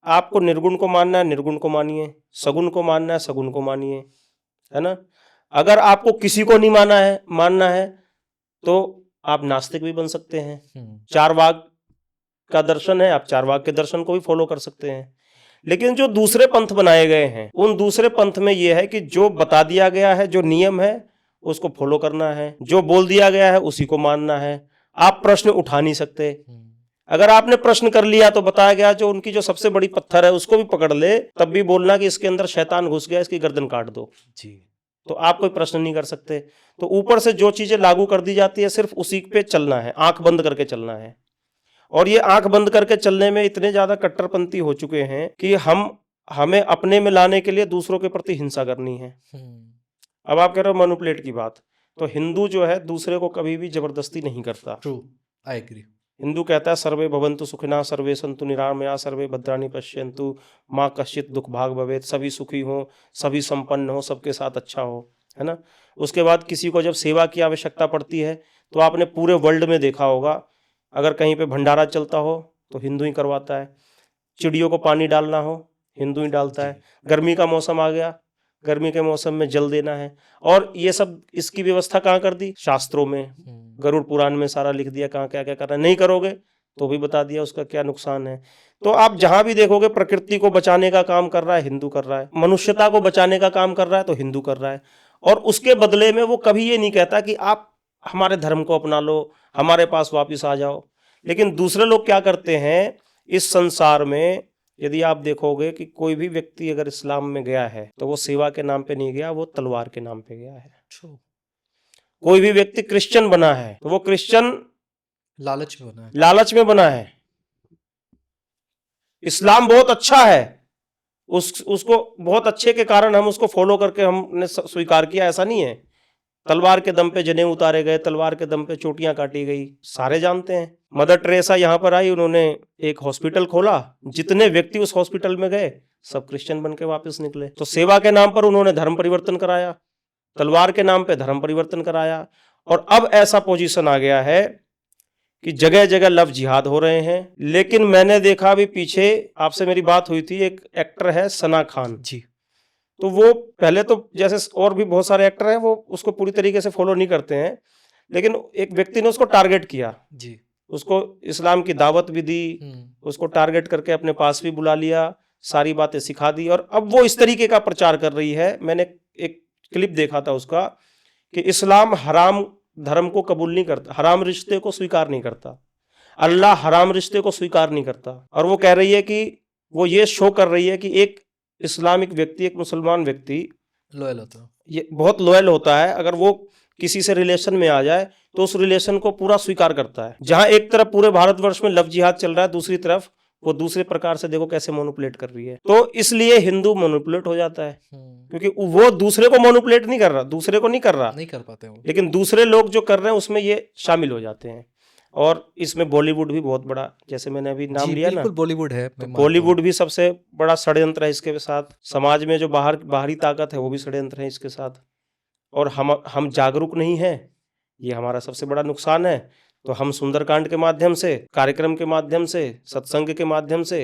आपको निर्गुण को मानना है, निर्गुण को मानिए, सगुण को मानना है, सगुण को मानिए, है ना। अगर आपको किसी को नहीं मानना है तो आप नास्तिक भी बन सकते हैं। चारवाक का दर्शन है, आप चारवाक के दर्शन को भी फॉलो कर सकते हैं। लेकिन जो दूसरे पंथ बनाए गए हैं, उन दूसरे पंथ में यह है कि जो बता दिया गया है, जो नियम है, उसको फॉलो करना है, जो बोल दिया गया है उसी को मानना है। आप प्रश्न उठा नहीं सकते। अगर आपने प्रश्न कर लिया तो बताया गया जो उनकी जो सबसे बड़ी पत्थर है उसको भी पकड़ ले, तब भी बोलना कि इसके अंदर शैतान घुस गया, इसकी गर्दन काट दो जी, तो आप कोई प्रश्न नहीं कर सकते। तो ऊपर से जो चीजें लागू कर दी जाती है सिर्फ उसी पे चलना है, आंख बंद करके चलना है। और ये आंख बंद करके चलने में इतने ज्यादा कट्टरपंथी हो चुके हैं कि हमें अपने में लाने के लिए दूसरों के प्रति हिंसा करनी है। अब आप कह रहे हो मैनिपुलेट की बात, तो हिंदू जो है दूसरे को कभी भी जबरदस्ती नहीं करता। True, I agree. हिंदू कहता है सर्वे भवन्तु सुखिनः, सर्वे सन्तु निरामया, सर्वे भद्राणि पश्यन्तु, माँ कश्चित् दुख भाग भवेत्। सभी सुखी हो, सभी संपन्न हो, सबके साथ अच्छा हो, है ना। उसके बाद किसी को जब सेवा की आवश्यकता पड़ती है, तो आपने पूरे वर्ल्ड में देखा होगा, अगर कहीं पे भंडारा चलता हो तो हिंदू ही करवाता है। चिड़ियों को पानी डालना हो, हिंदू ही डालता है। गर्मी का मौसम आ गया, गर्मी के मौसम में जल देना है, और ये सब इसकी व्यवस्था कहाँ कर दी? शास्त्रों में, गरुड़ पुराण में सारा लिख दिया कहाँ क्या क्या करना है। नहीं करोगे तो भी बता दिया उसका क्या नुकसान है। तो आप जहां भी देखोगे प्रकृति को बचाने का काम कर रहा है हिंदू कर रहा है, मनुष्यता को बचाने का काम कर रहा है तो हिंदू कर रहा है। और उसके बदले में वो कभी ये नहीं कहता कि आप हमारे धर्म को अपना लो, हमारे पास वापिस आ जाओ। लेकिन दूसरे लोग क्या करते हैं इस संसार में, यदि आप देखोगे कि कोई भी व्यक्ति अगर इस्लाम में गया है तो वो सेवा के नाम पे नहीं गया, वो तलवार के नाम पे गया है। कोई भी व्यक्ति क्रिश्चियन बना है तो वो क्रिश्चियन लालच में बना है। इस्लाम बहुत अच्छा है, उसको बहुत अच्छे के कारण हम उसको फॉलो करके हमने स्वीकार किया, ऐसा नहीं है। तलवार के दम पे जनेऊ उतारे गए, तलवार के दम पे चोटियां काटी गई, सारे जानते हैं। मदर टेरेसा यहाँ पर आई, उन्होंने एक हॉस्पिटल खोला, जितने व्यक्ति उस हॉस्पिटल में गए सब क्रिश्चियन बन के वापस निकले। तो सेवा के नाम पर उन्होंने धर्म परिवर्तन कराया, तलवार के नाम पे धर्म परिवर्तन कराया। और अब ऐसा पोजीशन आ गया है कि जगह जगह लव जिहाद हो रहे हैं। लेकिन मैंने देखा अभी पीछे आपसे मेरी बात हुई थी, एक एक्टर है सना खान जी, तो वो पहले तो जैसे और भी बहुत सारे एक्टर हैं वो उसको पूरी तरीके से फॉलो नहीं करते हैं, लेकिन एक व्यक्ति ने उसको टारगेट किया जी, उसको इस्लाम की दावत भी दी, उसको टारगेट करके अपने पास भी बुला लिया, सारी बातें सिखा दी, और अब वो इस तरीके का प्रचार कर रही है। मैंने एक क्लिप देखा था उसका कि इस्लाम हराम धर्म को कबूल नहीं करता, हराम रिश्ते को स्वीकार नहीं करता, अल्लाह हराम रिश्ते को स्वीकार नहीं करता। और वो कह रही है कि वो ये शो कर रही है कि एक इस्लामिक व्यक्ति, एक मुसलमान व्यक्ति लॉयल होता है। ये बहुत लॉयल होता है। अगर वो किसी से रिलेशन में आ जाए तो उस रिलेशन को पूरा स्वीकार करता है। जहां एक तरफ पूरे भारतवर्ष में लव जिहाद चल रहा है, दूसरी तरफ वो दूसरे प्रकार से देखो कैसे मैनिपुलेट कर रही है। तो इसलिए हिंदू मैनिपुलेट हो जाता है, क्योंकि वो दूसरे को मैनिपुलेट नहीं कर रहा, दूसरे को नहीं कर रहा, नहीं कर पाते वो। लेकिन दूसरे लोग जो कर रहे हैं उसमें ये शामिल हो जाते हैं। और इसमें बॉलीवुड भी बहुत बड़ा, जैसे मैंने अभी नाम जी, लिया ना, बिल्कुल बॉलीवुड है, तो मैं मानता बॉलीवुड भी सबसे बड़ा षड्यंत्र है इसके साथ। समाज में जो बाहरी ताकत है वो भी षड्यंत्र है इसके साथ। और हम जागरूक नहीं हैं, ये हमारा सबसे बड़ा नुकसान है। तो हम सुंदरकांड के माध्यम से, कार्यक्रम के माध्यम से, सत्संग के माध्यम से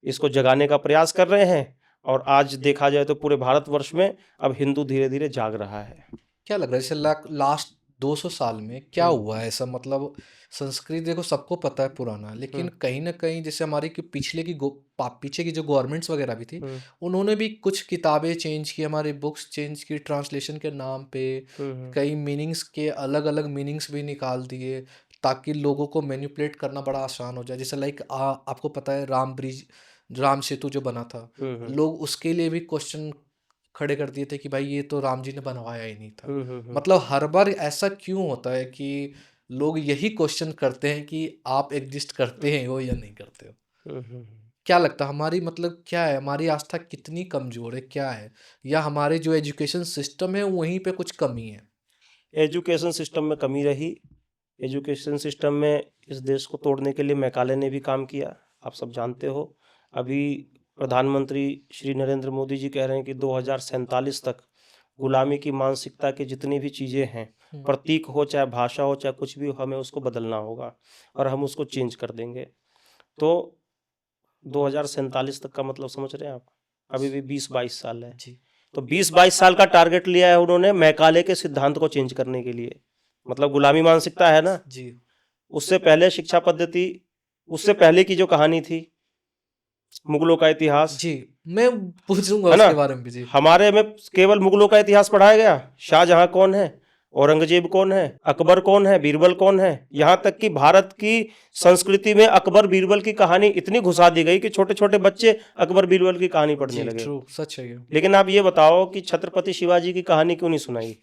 इसको जगाने का प्रयास कर रहे हैं। और आज देखा जाए तो पूरे भारतवर्ष में अब हिंदू धीरे धीरे जाग रहा है। क्या लग रहा है जैसे लास्ट 200 साल में क्या हुआ है ऐसा? मतलब संस्कृत देखो सबको पता है पुराना, लेकिन कहीं ना कहीं जैसे हमारी की पीछे की जो गवर्नमेंट्स वगैरह भी थी, उन्होंने भी कुछ किताबें चेंज की, हमारी बुक्स चेंज की, ट्रांसलेशन के नाम पे कई मीनिंग्स के अलग अलग मीनिंग्स भी निकाल दिए ताकि लोगों को मैनिपुलेट करना बड़ा आसान हो जाए। जैसे लाइक आपको पता है राम सेतु जो बना था, लोग उसके लिए भी क्वेश्चन खड़े कर दिए थे कि भाई ये तो राम जी ने बनवाया ही नहीं था। मतलब हर बार ऐसा क्यों होता है कि लोग यही क्वेश्चन करते हैं कि आप एग्जिस्ट करते हैं हो या नहीं करते हो? क्या लगता है हमारी, मतलब क्या है, हमारी आस्था कितनी कमजोर है, क्या है, या हमारे जो एजुकेशन सिस्टम है वहीं पे कुछ कमी है? एजुकेशन सिस्टम में कमी रही। एजुकेशन सिस्टम में इस देश को तोड़ने के लिए मैकाले ने भी काम किया, आप सब जानते हो। अभी प्रधानमंत्री श्री नरेंद्र मोदी जी कह रहे हैं कि 2047 तक गुलामी की मानसिकता की जितनी भी चीज़ें हैं, प्रतीक हो चाहे भाषा हो चाहे कुछ भी हो, हमें उसको बदलना होगा और हम उसको चेंज कर देंगे। तो 2047 तक का मतलब समझ रहे हैं आप? अभी भी 20-22 साल है जी। तो 20-22 साल का टारगेट लिया है उन्होंने मैकाले के सिद्धांत को चेंज करने के लिए। मतलब गुलामी मानसिकता है ना जी। उससे पहले शिक्षा पद्धति, उससे पहले की जो कहानी थी, मुगलों का इतिहास, जी मैं पूछूंगा है ना, उसके बारे में भी। जी। हमारे में केवल मुगलों का इतिहास पढ़ाया गया। शाहजहां कौन है, औरंगजेब कौन है, अकबर कौन है, बीरबल कौन है। यहाँ तक कि भारत की संस्कृति में अकबर बीरबल की कहानी इतनी घुसा दी गई कि छोटे छोटे बच्चे अकबर बीरबल की कहानी पढ़ने जी, लगे। ट्रू, सच है ये। लेकिन आप ये बताओ कि छत्रपति शिवाजी की कहानी क्यों नहीं सुनाई?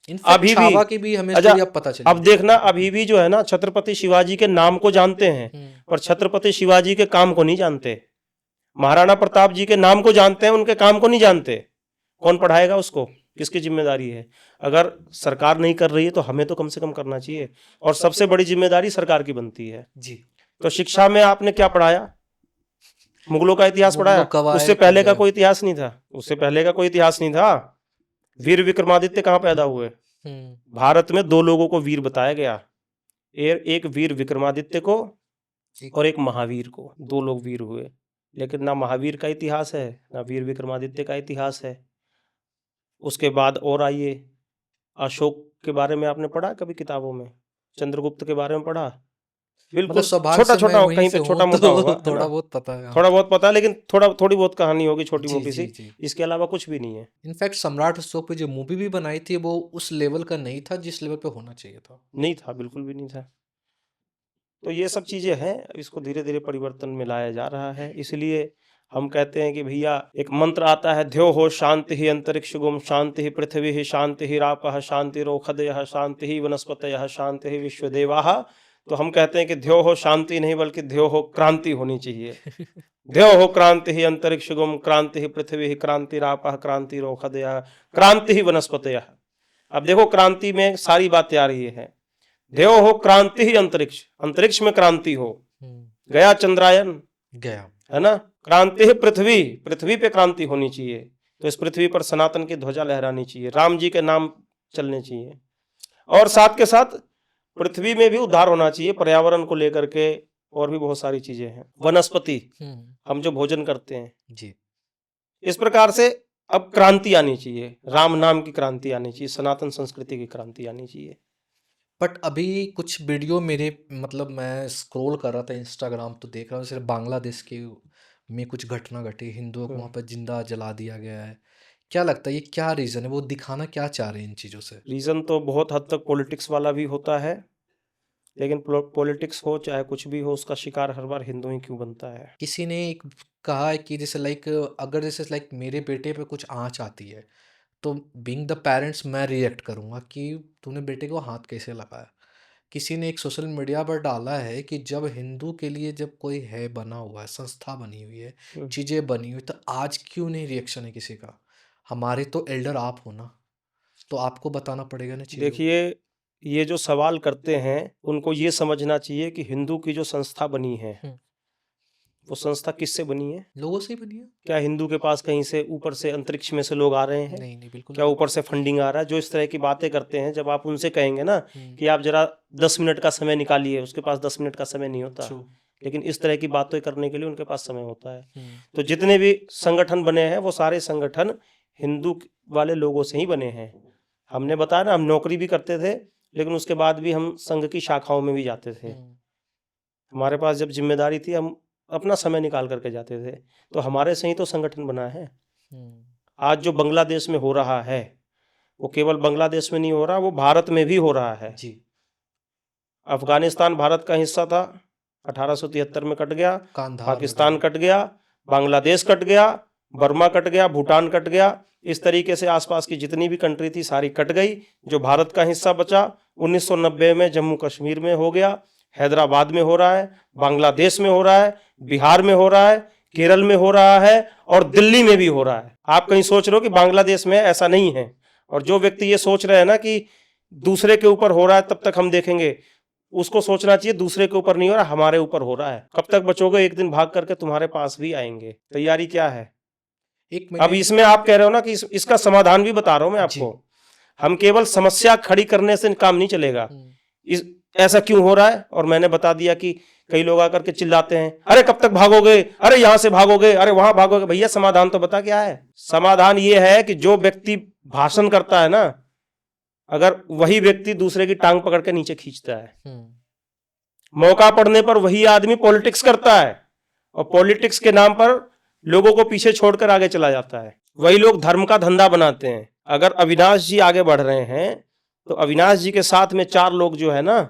इनफैक्ट अभी भी छावा की भी हमें अच्छा, स्टोरी अब पता चली। अब देखना, अभी भी जो है ना छत्रपति शिवाजी के नाम को जानते हैं पर छत्रपति शिवाजी के काम को नहीं जानते। महाराणा प्रताप जी के नाम को जानते हैं, उनके काम को नहीं जानते। कौन पढ़ाएगा उसको? किसकी जिम्मेदारी है? अगर सरकार नहीं कर रही है तो हमें तो कम से कम करना चाहिए, और सबसे बड़ी जिम्मेदारी सरकार की बनती है। जी। तो शिक्षा में आपने क्या पढ़ाया? मुगलों का इतिहास मुगलों पढ़ाया? कब आए, उससे पहले कब का गए? कोई इतिहास नहीं था, उससे पहले का कोई इतिहास नहीं था। वीर विक्रमादित्य कहाँ पैदा हुए? भारत में दो लोगों को वीर बताया गया, एक वीर विक्रमादित्य को और एक महावीर को। दो लोग वीर हुए, लेकिन ना महावीर का इतिहास है ना वीर विक्रमादित्य का इतिहास है। उसके बाद और आइए, अशोक के बारे में आपने पढ़ा कभी किताबों में? चंद्रगुप्त के बारे में पढ़ा? बिल्कुल मतलब सौभाग्य छोटा से मैं छोटा, वहीं कहीं से पे हूँ छोटा मोटा तो होगा, है थोड़ा ना? बहुत पता है। थोड़ा बहुत पता है, लेकिन थोड़ी बहुत कहानी होगी छोटी जी, मोटी जी, सी। जी। इसके अलावा कुछ भी नहीं है। इनफैक्ट सम्राट अशोक पे जो मूवी भी बनाई थी वो उस लेवल का नहीं था जिस लेवल पे होना चाहिए था। नहीं था, बिल्कुल भी नहीं था। तो ये सब चीजें हैं, इसको धीरे धीरे परिवर्तन में लाया जा रहा है। इसलिए हम कहते हैं कि भैया एक मंत्र आता है, ध्यो हो शांति ही अंतरिक्ष गुम, शांति ही पृथ्वी ही, शांति ही रापः, शांति रोखदयः, शांति ही वनस्पतयः, शांति ही विश्वदेवाः। तो हम कहते हैं कि ध्यो हो शांति नहीं बल्कि ध्यो हो क्रांति होनी चाहिए। ध्यो हो क्रांति ही अंतरिक्ष गुम, क्रांति ही पृथ्वी ही, क्रांति रापः, क्रांति रोखदयः, क्रांति ही वनस्पतयः। अब देखो क्रांति में सारी बातें आ रही है। ध्यो हो क्रांति ही अंतरिक्ष, अंतरिक्ष में क्रांति हो, गया चंद्रायन, गया, है ना। क्रांति ही पृथ्वी, पृथ्वी पे क्रांति होनी चाहिए। तो इस पृथ्वी पर सनातन की ध्वजा लहरानी चाहिए, राम जी के नाम चलने चाहिए, और साथ के साथ पृथ्वी में भी उद्धार होना चाहिए पर्यावरण को लेकर के। और भी बहुत सारी चीजें हैं, वनस्पति, हम जो भोजन करते हैं जी। इस प्रकार से अब क्रांति आनी चाहिए, राम नाम की क्रांति आनी चाहिए, सनातन संस्कृति की क्रांति आनी चाहिए। बट अभी कुछ वीडियो मेरे, मतलब मैं स्क्रॉल कर रहा था इंस्टाग्राम तो देख रहा हूँ सिर्फ बांग्लादेश के में कुछ घटना घटी, हिंदुओं को वहाँ पर जिंदा जला दिया गया है। क्या लगता है ये क्या रीज़न है, वो दिखाना क्या चाह रहे हैं इन चीज़ों से? रीज़न तो बहुत हद तक पॉलिटिक्स वाला भी होता है, लेकिन पॉलिटिक्स हो चाहे कुछ भी हो, उसका शिकार हर बार हिंदू ही क्यों बनता है? किसी ने एक कहा है कि जैसे लाइक अगर जैसे लाइक मेरे बेटे पे कुछ आँच आती है तो बीइंग द पेरेंट्स मैं रिएक्ट करूँगा कि तूने बेटे को हाथ कैसे लगाया। किसी ने एक सोशल मीडिया पर डाला है कि जब हिंदू के लिए जब कोई है बना हुआ है, संस्था बनी हुई है, हम्म। चीज़ें बनी हुई, तो आज क्यों नहीं रिएक्शन है किसी का। हमारे तो एल्डर आप हो ना, तो आपको बताना पड़ेगा ना चीज़ों को। देखिए, ये जो सवाल करते हैं उनको ये समझना चाहिए कि हिंदू की जो संस्था बनी है वो संस्था किससे बनी है? लोगों से ही बनी है। क्या हिंदू के पास कहीं से ऊपर से अंतरिक्ष में से लोग आ रहे हैं? नहीं बिल्कुल क्या नहीं। ऊपर से फंडिंग आ रहा है? जो इस तरह की बातें करते हैं, जब आप उनसे कहेंगे ना हम्म, कि आप जरा 10 मिनट का समय निकालिए, उसके पास 10 मिनट का समय नहीं होता। true, लेकिन इस तरह की बातें करने के लिए उनके पास समय होता है। हम्म, तो जितने भी संगठन बने हैं वो सारे संगठन हिंदू वाले लोगों से ही बने हैं। हमने बताया ना, हम नौकरी भी करते थे लेकिन उसके बाद भी हम संघ की शाखाओं में भी जाते थे। हमारे पास जब जिम्मेदारी थी हम अपना समय निकाल करके जाते थे। तो हमारे से ही तो संगठन बना है। आज जो बांग्लादेश में हो रहा है वो केवल बांग्लादेश में नहीं हो रहा, वो भारत में भी हो रहा है। जी। अफगानिस्तान भारत का हिस्सा था, 1873 में कट गया। कांधार पाकिस्तान कट गया, बांग्लादेश कट गया, बर्मा कट गया, भूटान कट गया। इस तरीके से आसपास की जितनी भी कंट्री थी सारी कट गई। जो भारत का हिस्सा बचा 1990 में जम्मू कश्मीर में हो गया, हैदराबाद में हो रहा है, बांग्लादेश में हो रहा है, बिहार में हो रहा है, केरल में हो रहा है और दिल्ली में भी हो रहा है। आप कहीं सोच रहे हो कि बांग्लादेश में ऐसा नहीं है? और जो व्यक्ति ये सोच रहे हैं ना कि दूसरे के ऊपर हो रहा है तब तक हम देखेंगे, उसको सोचना चाहिए दूसरे के ऊपर नहीं हो रहा, हमारे ऊपर हो रहा है। कब तक बचोगे? एक दिन भाग करके तुम्हारे पास भी आएंगे। तैयारी क्या है? अब इसमें आप कह रहे हो ना कि इसका समाधान भी बता रहा हूं मैं आपको। हम केवल समस्या खड़ी करने से काम नहीं चलेगा। ऐसा क्यों हो रहा है? और मैंने बता दिया कि कई लोग आकर के चिल्लाते हैं, अरे कब तक भागोगे, अरे यहां से भागोगे, अरे वहां भागोगे। भैया समाधान तो बता क्या है? समाधान ये है कि जो व्यक्ति भाषण करता है ना, अगर वही व्यक्ति दूसरे की टांग पकड़ के नीचे खींचता है, मौका पड़ने पर वही आदमी पॉलिटिक्स करता है और पॉलिटिक्स के नाम पर लोगों को पीछे छोड़कर आगे चला जाता है। वही लोग धर्म का धंधा बनाते हैं। अगर अविनाश जी आगे बढ़ रहे हैं तो अविनाश जी के साथ में 4 लोग जो है ना,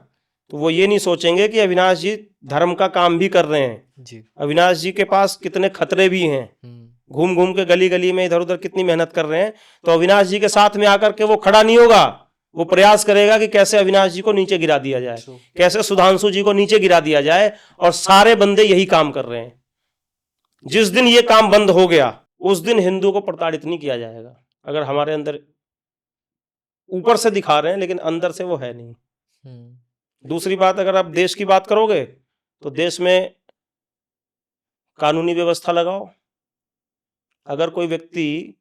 तो वो ये नहीं सोचेंगे कि अविनाश जी धर्म का काम भी कर रहे हैं जी। अविनाश जी के पास कितने खतरे भी हैं, घूम घूम के गली गली में इधर उधर कितनी मेहनत कर रहे हैं। तो अविनाश जी के साथ में आकर के वो खड़ा नहीं होगा, वो प्रयास करेगा कि कैसे अविनाश जी को नीचे गिरा दिया जाए, कैसे सुधांशु जी को नीचे गिरा दिया जाए। और सारे बंदे यही काम कर रहे हैं। जिस दिन ये काम बंद हो गया उस दिन हिंदू को प्रताड़ित नहीं किया जाएगा। अगर हमारे अंदर ऊपर से दिखा रहे हैं लेकिन अंदर से वो है नहीं। दूसरी बात, अगर आप देश की बात करोगे तो देश में कानूनी व्यवस्था लगाओ। अगर कोई व्यक्ति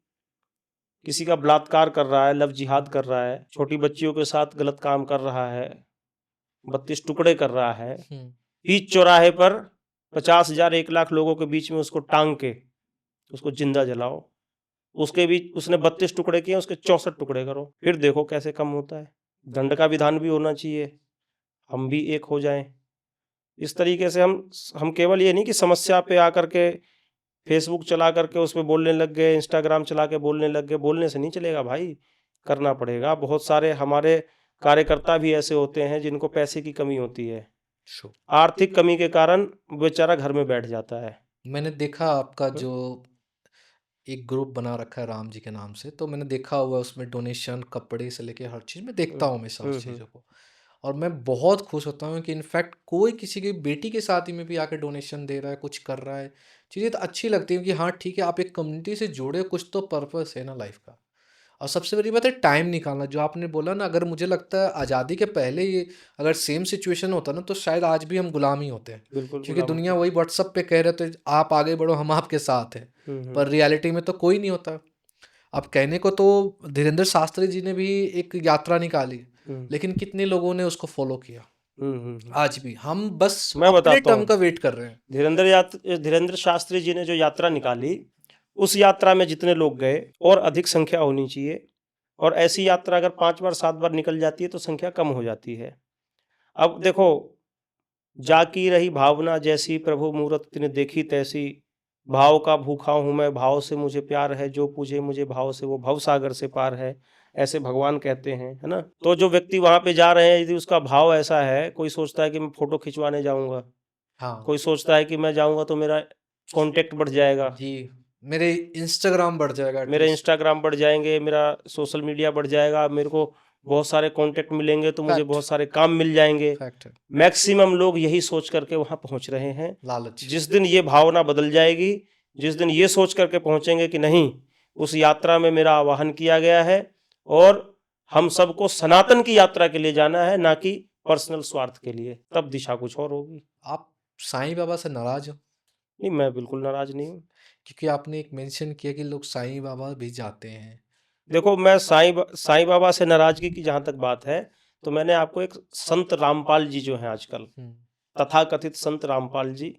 किसी का बलात्कार कर रहा है, लव जिहाद कर रहा है, छोटी बच्चियों के साथ गलत काम कर रहा है, 32 टुकड़े कर रहा है, बीच चौराहे पर 50,000 1 लाख लोगों के बीच में उसको टांग के उसको जिंदा जलाओ। उसके बीच उसने 32 टुकड़े किए, उसके 64 टुकड़े करो, फिर देखो कैसे कम होता है। दंड का विधान भी होना चाहिए, हम भी एक हो जाएं। इस तरीके से हम केवल ये नहीं कि समस्या पे आकर के फेसबुक चला करके उस पर बोलने लग गए, इंस्टाग्राम चला के बोलने लग गए। बोलने से नहीं चलेगा भाई, करना पड़ेगा। बहुत सारे हमारे कार्यकर्ता भी ऐसे होते हैं जिनको पैसे की कमी होती है, आर्थिक कमी के कारण बेचारा घर में बैठ जाता है। मैंने देखा आपका जो एक ग्रुप बना रखा है राम जी के नाम से, तो मैंने देखा हुआ उसमें डोनेशन कपड़े से लेके हर चीज़ में देखता हूँ मैं सब चीज़ों को। और मैं बहुत खुश होता हूँ कि इनफैक्ट कोई किसी की बेटी के शादी में भी आके डोनेशन दे रहा है, कुछ कर रहा है। चीज़ें तो अच्छी लगती है कि हाँ ठीक है, आप एक कम्युनिटी से जुड़े, कुछ तो पर्पस है ना लाइफ का। और सबसे बड़ी बात है टाइम निकालना, जो आपने बोला ना। अगर मुझे लगता है आज़ादी के पहले ये अगर सेम सिचुएशन होता ना, तो शायद आज भी हम गुलाम ही होते हैं। क्योंकि दुनिया वही व्हाट्सअप पे कह रहे थे आप आगे बढ़ो, हम आपके साथ हैं, पर रियलिटी में तो कोई नहीं होता। अब कहने को तो धीरेन्द्र शास्त्री जी ने भी एक यात्रा निकाली, लेकिन कितने लोगों ने उसको फॉलो किया? आज भी हम बस अपने टर्म का वेट कर रहे हैं। धीरेन्द्र शास्त्री जी ने जो यात्रा निकाली, उस यात्रा में जितने लोग गए और अधिक संख्या होनी चाहिए। और ऐसी यात्रा अगर 5 बार 7 बार निकल जाती है तो संख्या कम हो जाती है। अब देखो, जाकी रही भावना जैसी, प्रभु मूरत तिने देखी तैसी, भाव का भूखा हूं मैं, भाव से मुझे प्यार है, जो पूछे मुझे भाव से वो भव सागर से पार है, ऐसे भगवान कहते हैं, है ना। तो जो व्यक्ति वहां पे जा रहे हैं, यदि उसका भाव ऐसा है, कोई सोचता है कि मैं फोटो खिंचवाने जाऊंगा, कोई सोचता है कि मैं जाऊंगा तो मेरा कॉन्टेक्ट बढ़ जाएगा जी, मेरे इंस्टाग्राम बढ़ जाएगा मेरे एटलीस्ट। इंस्टाग्राम बढ़ जाएंगे, मेरा सोशल मीडिया बढ़ जाएगा, मेरे को बहुत सारे कांटेक्ट मिलेंगे, तो मुझे फैक्ट बहुत सारे काम मिल जाएंगे। फैक्ट है। मैक्सिमम लोग यही सोच करके वहां पहुंच रहे हैं। लालच। जिस दिन ये भावना बदल जाएगी, जिस दिन ये सोच करके पहुंचेंगे कि नहीं, उस यात्रा में मेरा आवाहन किया गया है और हम सबको सनातन की यात्रा के लिए जाना है, ना कि पर्सनल स्वार्थ के लिए, तब दिशा कुछ और होगी। आप साईं बाबा से नाराज हो? नहीं, मैं बिल्कुल नाराज नहीं हूँ। क्योंकि आपने एक मेंशन किया कि लोग साईं बाबा भी जाते हैं। देखो, मैं साईं बाबा से नाराजगी की जहां तक बात है, तो मैंने आपको एक संत रामपाल जी जो हैं आजकल, तथाकथित संत रामपाल जी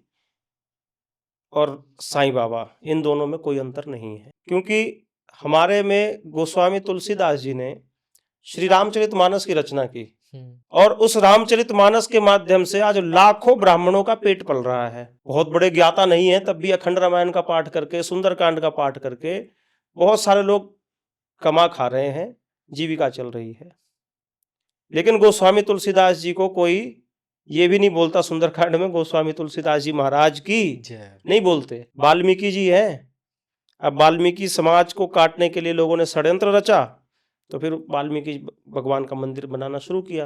और साईं बाबा, इन दोनों में कोई अंतर नहीं है। क्योंकि हमारे में गोस्वामी तुलसीदास जी ने श्री रामचरितमानस की रचना की, और उस रामचरितमानस के माध्यम से आज लाखों ब्राह्मणों का पेट पल रहा है। बहुत बड़े ज्ञाता नहीं है, तब भी अखंड रामायण का पाठ करके, सुंदरकांड का पाठ करके बहुत सारे लोग कमा खा रहे हैं, जीविका चल रही है। लेकिन गोस्वामी तुलसीदास जी को कोई ये भी नहीं बोलता सुंदरकांड में गोस्वामी तुलसीदास जी महाराज की, नहीं बोलते। वाल्मीकि जी हैं। अब वाल्मीकि समाज को काटने के लिए लोगों ने षड्यंत्र रचा, तो फिर वाल्मीकि भगवान का मंदिर बनाना शुरू किया।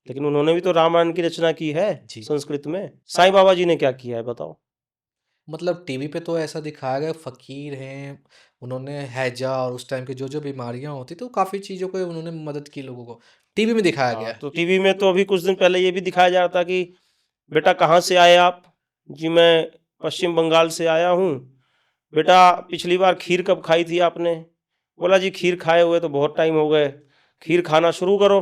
लेकिन उन्होंने भी तो रामायण की रचना की है संस्कृत में। साईं बाबा जी ने क्या किया है बताओ? मतलब टीवी पे तो ऐसा दिखाया गया, फकीर हैं, उन्होंने हैजा और उस टाइम की जो जो बीमारियां होती तो काफी चीजों को उन्होंने मदद की लोगों को, टीवी में दिखाया गया है। तो टीवी में तो अभी कुछ दिन पहले ये भी दिखाया जा रहा था कि बेटा कहाँ से आए आप? जी मैं पश्चिम बंगाल से आया हूँ। बेटा पिछली बार खीर कब खाई थी आपने? बोला जी खीर खाए हुए तो बहुत टाइम हो गए, खीर खाना शुरू करो।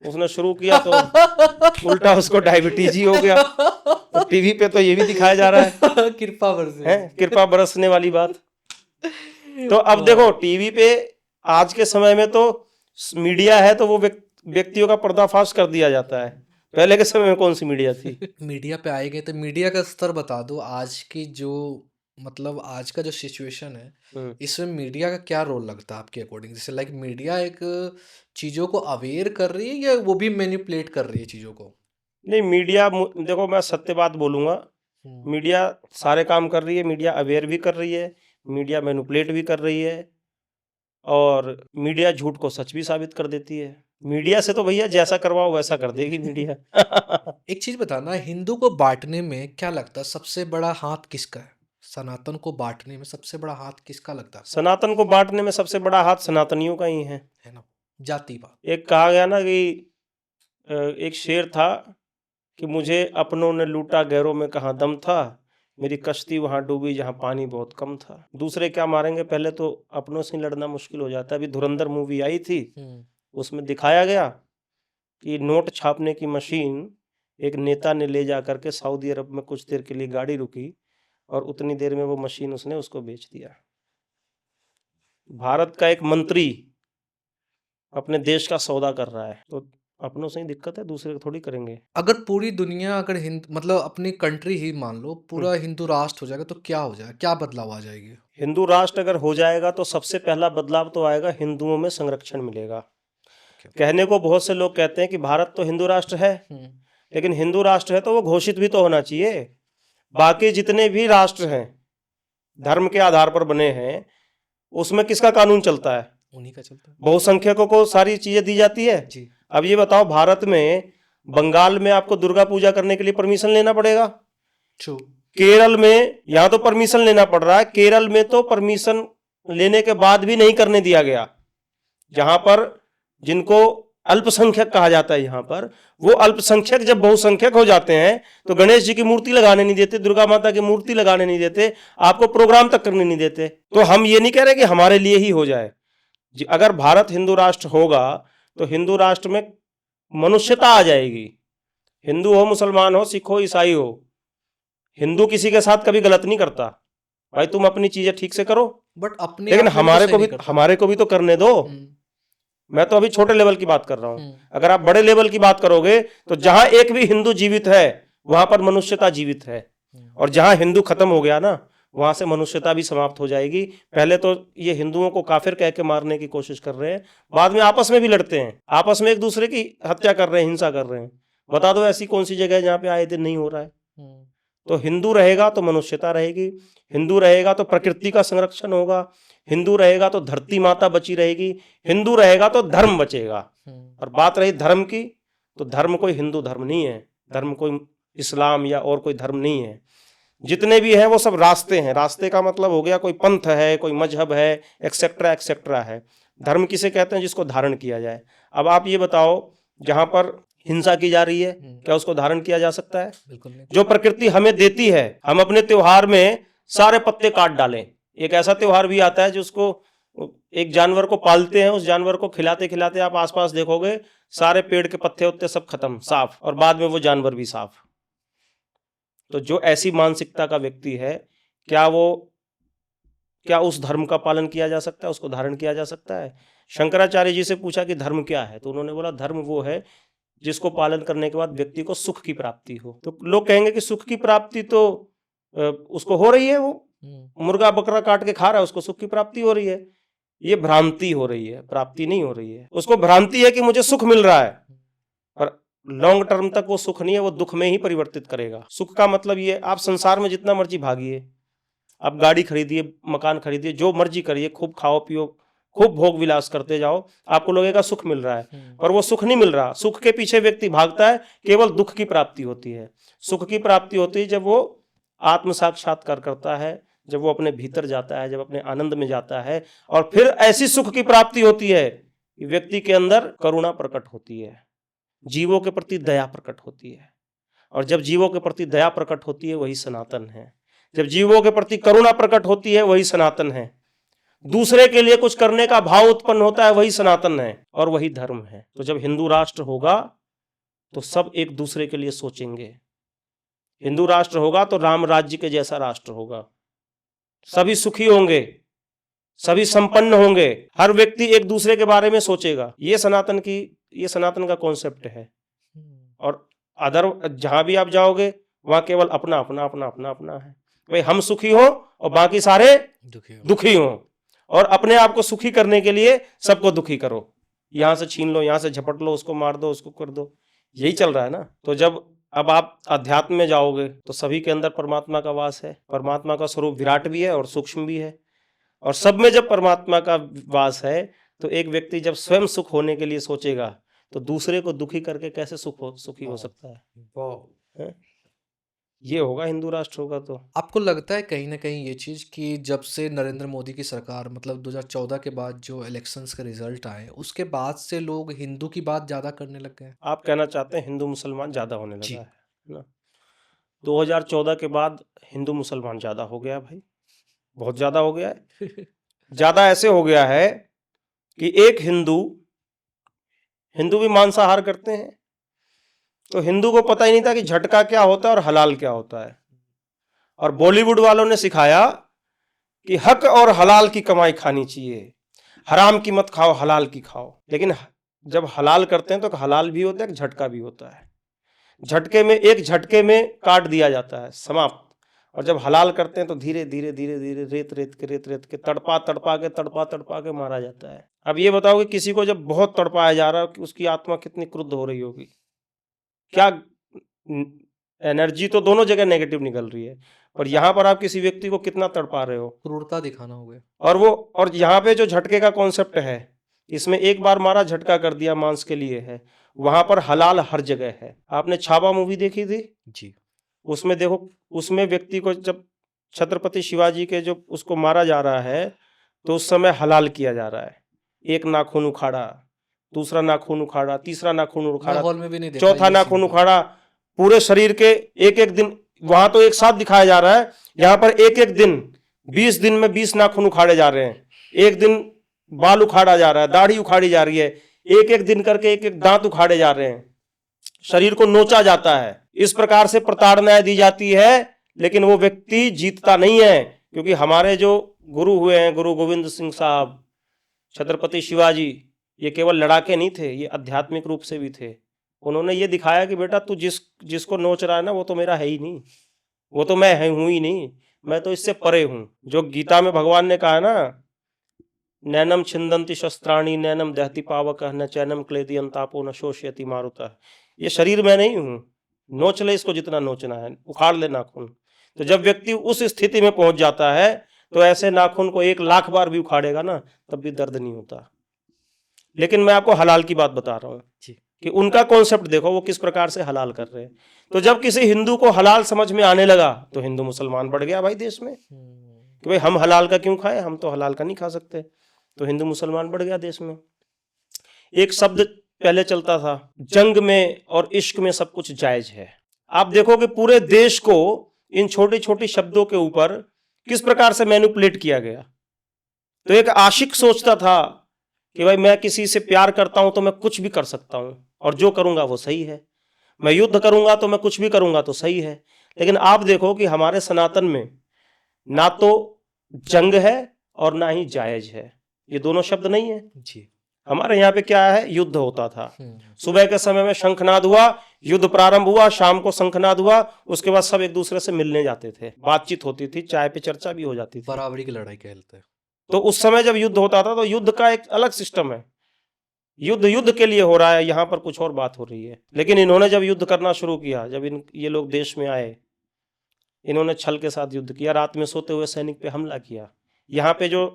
उसने शुरू किया तो उल्टा उसको डायबिटीज ही हो गया। तो टीवी पे तो ये भी दिखाया जा रहा है कृपा बरसे है, कृपा बरसने वाली बात। तो अब देखो, टीवी पे आज के समय में तो मीडिया है, तो वो व्यक्तियों का पर्दाफाश कर दिया जाता है। पहले के समय में कौन सी मीडिया थी? मीडिया पे आए गए तो मीडिया का स्तर बता दो। आज की जो मतलब आज का जो सिचुएशन है, इसमें मीडिया का क्या रोल लगता है आपके अकॉर्डिंग? जैसे लाइक मीडिया एक चीज़ों को अवेयर कर रही है या वो भी मैनिपुलेट कर रही है चीज़ों को? नहीं, मीडिया देखो, मैं सत्य बात बोलूंगा, मीडिया सारे काम कर रही है। मीडिया अवेयर भी कर रही है, मीडिया मैनिपुलेट भी कर रही है, और मीडिया झूठ को सच भी साबित कर देती है। मीडिया से तो भैया जैसा करवाओ वैसा कर देगी मीडिया। एक चीज बताना, हिंदू को बांटने में क्या लगता है सबसे बड़ा हाथ किसका है? सनातन को बांटने में सबसे बड़ा हाथ किसका लगता है? सनातन को बांटने में सबसे बड़ा हाथ सनातनियों का ही है ना? जातिवाद। एक कहा गया ना कि एक शेर था कि मुझे अपनों ने लूटा गैरों में कहाँ दम था, मेरी कश्ती वहां डूबी जहां पानी बहुत कम था। दूसरे क्या मारेंगे, पहले तो अपनों से लड़ना मुश्किल हो जाता है। अभी धुरंधर मूवी आई थी, उसमें दिखाया गया कि नोट छापने की मशीन एक नेता ने ले जा करके सऊदी अरब में कुछ देर के लिए गाड़ी रुकी, और उतनी देर में वो मशीन उसने उसको बेच दिया। भारत का एक मंत्री अपने देश का सौदा कर रहा है, तो अपनों से ही दिक्कत है, दूसरे को थोड़ी करेंगे। अगर पूरी दुनिया, अगर मतलब अपनी कंट्री ही मान लो पूरा हिंदू राष्ट्र हो जाएगा तो क्या हो जाएगा, क्या बदलाव आ जाएगी? हिंदू राष्ट्र अगर हो जाएगा तो सबसे पहला बदलाव तो आएगा, हिंदुओं में संरक्षण मिलेगा। कहने को बहुत से लोग कहते हैं कि भारत तो हिंदू राष्ट्र है, लेकिन हिंदू राष्ट्र है तो वो घोषित भी तो होना चाहिए। बाकी जितने भी राष्ट्र हैं धर्म के आधार पर बने हैं, उसमें किसका कानून चलता है? उन्हीं का चलता है। बहुसंख्यकों को सारी चीजें दी जाती है जी। अब ये बताओ, भारत में बंगाल में आपको दुर्गा पूजा करने के लिए परमिशन लेना पड़ेगा। केरल में यहाँ तो परमिशन लेना पड़ रहा है, केरल में तो परमिशन लेने के बाद भी नहीं करने दिया गया। जहां पर जिनको अल्पसंख्यक कहा जाता है, यहाँ पर वो अल्पसंख्यक जब बहुसंख्यक हो जाते हैं तो गणेश जी की मूर्ति लगाने नहीं देते, दुर्गा माता की मूर्ति लगाने नहीं देते, आपको प्रोग्राम तक करने नहीं देते। तो हम ये नहीं कह रहे कि हमारे लिए ही हो जाए। अगर भारत हिंदू राष्ट्र होगा तो हिंदू राष्ट्र में मनुष्यता आ जाएगी। हिंदू हो, मुसलमान हो, सिख हो, ईसाई हो, हिंदू किसी के साथ कभी गलत नहीं करता। भाई तुम अपनी चीजें ठीक से करो, बट अपने लेकिन हमारे को भी तो करने दो। मैं तो अभी छोटे लेवल की बात कर रहा हूं। अगर आप बड़े लेवल की बात करोगे तो जहां एक भी हिंदू जीवित है वहां पर मनुष्यता जीवित है, और जहां हिंदू खत्म हो गया ना, वहां से मनुष्यता भी समाप्त हो जाएगी। पहले तो ये हिंदुओं को काफिर कह के मारने की कोशिश कर रहे हैं, बाद में आपस में भी लड़ते हैं, आपस में एक दूसरे की हत्या कर रहे हैं, हिंसा कर रहे हैं। बता दो ऐसी कौन सी जगह है जहाँ पे आए दिन नहीं हो रहा है? तो हिंदू रहेगा तो मनुष्यता रहेगी, हिंदू रहेगा तो प्रकृति का संरक्षण होगा, हिंदू रहेगा तो धरती माता बची रहेगी, हिंदू रहेगा तो धर्म बचेगा। और बात रही धर्म की, तो धर्म कोई हिंदू धर्म नहीं है, धर्म कोई इस्लाम या और कोई धर्म नहीं है। जितने भी हैं वो सब रास्ते हैं। रास्ते का मतलब हो गया कोई पंथ है, कोई मजहब है, एक्सेट्रा एक्सेट्रा है। धर्म किसे कहते हैं? जिसको धारण किया जाए। अब आप ये बताओ, जहां पर हिंसा की जा रही है, क्या उसको धारण किया जा सकता है? बिल्कुल नहीं। जो प्रकृति हमें देती है, हम अपने त्योहार में सारे पत्ते काट डालें। एक ऐसा त्योहार भी आता है जिसको एक जानवर को पालते हैं, उस जानवर को खिलाते खिलाते आप आसपास देखोगे सारे पेड़ के पत्ते उत्ते सब खत्म, साफ, और बाद में वो जानवर भी साफ। तो जो ऐसी मानसिकता का व्यक्ति है, क्या उस धर्म का पालन किया जा सकता है? उसको धारण किया जा सकता है? शंकराचार्य जी से पूछा कि धर्म क्या है, तो उन्होंने बोला धर्म वो है जिसको पालन करने के बाद व्यक्ति को सुख की प्राप्ति हो। तो लोग कहेंगे कि सुख की प्राप्ति तो उसको हो रही है, वो मुर्गा बकरा काट के खा रहा है, उसको सुख की प्राप्ति हो रही है। ये भ्रांति हो रही है, प्राप्ति नहीं हो रही है। उसको भ्रांति है कि मुझे सुख मिल रहा है, पर लॉन्ग टर्म तक वो सुख नहीं है, वो दुख में ही परिवर्तित करेगा। सुख का मतलब ये, आप संसार में जितना मर्जी भागिए, आप गाड़ी खरीदिए, मकान खरीदिए, जो मर्जी करिए, खूब खाओ पियो, खूब भोग विलास करते जाओ, आपको लगेगा सुख मिल रहा है, पर वो सुख नहीं मिल रहा। सुख के पीछे व्यक्ति भागता है, केवल दुख की प्राप्ति होती है। सुख की प्राप्ति होती है जब वो आत्म साक्षात्कार करता है, जब वो अपने भीतर जाता है, जब अपने आनंद में जाता है, और फिर ऐसी सुख की प्राप्ति होती है कि व्यक्ति के अंदर करुणा प्रकट होती है, जीवों के प्रति दया प्रकट होती है। और जब जीवों के प्रति दया प्रकट होती है, वही सनातन है। जब जीवों के प्रति करुणा प्रकट होती है, वही सनातन है। दूसरे के लिए कुछ करने का भाव उत्पन्न होता है, वही सनातन है और वही धर्म है। तो जब हिंदू राष्ट्र होगा तो सब एक दूसरे के लिए सोचेंगे। हिंदू राष्ट्र होगा तो राम राज्य के जैसा राष्ट्र होगा, सभी सुखी होंगे, सभी संपन्न होंगे, हर व्यक्ति एक दूसरे के बारे में सोचेगा। ये सनातन का कॉन्सेप्ट है। और जहां भी आप जाओगे वहां केवल अपना अपना अपना अपना अपना है। भाई हम सुखी हो और बाकी सारे दुखी हो, और अपने आप को सुखी करने के लिए सबको दुखी करो। यहां से छीन लो, यहां से झपट लो, उसको मार दो, उसको कर दो, यही चल रहा है ना। तो जब अब आप अध्यात्म में जाओगे तो सभी के अंदर परमात्मा का वास है। परमात्मा का स्वरूप विराट भी है और सूक्ष्म भी है, और सब में जब परमात्मा का वास है तो एक व्यक्ति जब स्वयं सुख होने के लिए सोचेगा तो दूसरे को दुखी करके कैसे सुखी हो सकता है? ये होगा हिंदू राष्ट्र होगा। तो आपको लगता है कहीं ना कहीं ये चीज़ कि जब से नरेंद्र मोदी की सरकार, मतलब 2014 के बाद जो इलेक्शंस के रिजल्ट आए, उसके बाद से लोग हिंदू की बात ज़्यादा करने लग गए? आप कहना चाहते हैं हिंदू मुसलमान ज़्यादा होने जी। लगा है ना? 2014 के बाद हिंदू मुसलमान ज़्यादा हो गया भाई, बहुत ज़्यादा हो गया है। ज़्यादा ऐसे हो गया है कि एक हिंदू भी मांसाहार करते हैं, तो हिंदू को पता ही नहीं था कि झटका क्या होता है और हलाल क्या होता है। और बॉलीवुड वालों ने सिखाया कि हक और हलाल की कमाई खानी चाहिए, हराम की मत खाओ, हलाल की खाओ। लेकिन जब हलाल करते हैं तो हलाल भी होता है, झटका भी होता है। एक झटके में काट दिया जाता है, समाप्त। और जब हलाल करते हैं तो धीरे धीरे धीरे धीरे रेत के तड़पा के मारा जाता है। अब ये बताओ कि किसी को जब बहुत तड़पाया जा रहा है कि उसकी आत्मा कितनी क्रुद्ध हो रही होगी। क्या एनर्जी तो दोनों जगह नेगेटिव निकल रही है, पर यहाँ पर आप किसी व्यक्ति को कितना तड़पा रहे हो, क्रूरता दिखाना हो गया। और यहाँ पे जो झटके का कॉन्सेप्ट है, इसमें एक बार मारा झटका कर दिया, मांस के लिए है। वहां पर हलाल हर जगह है। आपने छावा मूवी देखी थी जी? उसमें देखो, उसमें व्यक्ति को जब छत्रपति शिवाजी के जो उसको मारा जा रहा है तो उस समय हलाल किया जा रहा है। एक नाखून उखाड़ा, दूसरा नाखून उखाड़ा, तीसरा नाखून उखाड़ा, हॉल में भी नहीं देखा चौथा ये नाखून सीन। उखाड़ा। पूरे शरीर के एक दिन, वहां तो एक साथ दिखाया जा रहा है, यहाँ पर एक दिन 20 दिन में 20 नाखून उखाड़े जा रहे हैं। एक दिन बाल उखाड़ा जा रहा है, दाढ़ी उखाड़ी जा रही है, एक दिन करके एक दांत उखाड़े जा रहे हैं, शरीर को नोचा जाता है। इस प्रकार से प्रताड़नाएं दी जाती है, लेकिन वो व्यक्ति जीतता नहीं है। क्योंकि हमारे जो गुरु हुए हैं, गुरु गोविंद सिंह साहब, छत्रपति शिवाजी, ये केवल लड़ाके नहीं थे, ये आध्यात्मिक रूप से भी थे। उन्होंने ये दिखाया कि बेटा तू जिसको नोच रहा है ना, वो तो मेरा है ही नहीं, वो तो मैं हूं ही नहीं, मैं तो इससे परे हूं। जो गीता में भगवान ने कहा ना, नैनम छिंदंती शस्त्राणी नैनम दहति पावक न चैनम क्लेदियंतापो न शोषयति मारुतः। ये शरीर मैं नहीं हूं, नोच ले इसको जितना नोचना है, उखाड़ ले नाखून। तो जब व्यक्ति उस स्थिति में पहुंच जाता है तो ऐसे नाखून को 1,00,000 बार भी उखाड़ेगा ना तब भी दर्द नहीं होता। लेकिन मैं आपको हलाल की बात बता रहा हूँ कि उनका कॉन्सेप्ट देखो वो किस प्रकार से हलाल कर रहे हैं। तो जब किसी हिंदू को हलाल समझ में आने लगा तो हिंदू मुसलमान बढ़ गया भाई देश में, कि भाई हम हलाल का क्यों खाएं, हम तो हलाल का नहीं खा सकते। तो हिंदू मुसलमान बढ़ गया देश में। एक शब्द पहले चलता था, जंग में और इश्क में सब कुछ जायज है। आप देखोगे पूरे देश को इन छोटी छोटी शब्दों के ऊपर किस प्रकार से मैनिपुलेट किया गया। तो एक आशिक सोचता था कि भाई मैं किसी से प्यार करता हूं तो मैं कुछ भी कर सकता हूं और जो करूंगा वो सही है, मैं युद्ध करूंगा तो मैं कुछ भी करूंगा तो सही है। लेकिन आप देखो कि हमारे सनातन में ना तो जंग है और ना ही जायज है, ये दोनों शब्द नहीं है जी। हमारे यहाँ पे क्या है, युद्ध होता था। सुबह के समय में शंखनाद हुआ, युद्ध प्रारंभ हुआ, शाम को शंखनाद हुआ, उसके बाद सब एक दूसरे से मिलने जाते थे, बातचीत होती थी, चाय पे चर्चा भी हो जाती थी, बराबरी की लड़ाई कहते हैं। तो उस समय जब युद्ध होता था तो युद्ध का एक अलग सिस्टम है, युद्ध युद्ध के लिए हो रहा है, यहाँ पर कुछ और बात हो रही है। लेकिन इन्होंने जब युद्ध करना शुरू किया, जब ये लोग देश में आए, इन्होंने छल के साथ युद्ध किया, रात में सोते हुए सैनिक पे हमला किया। यहाँ पे जो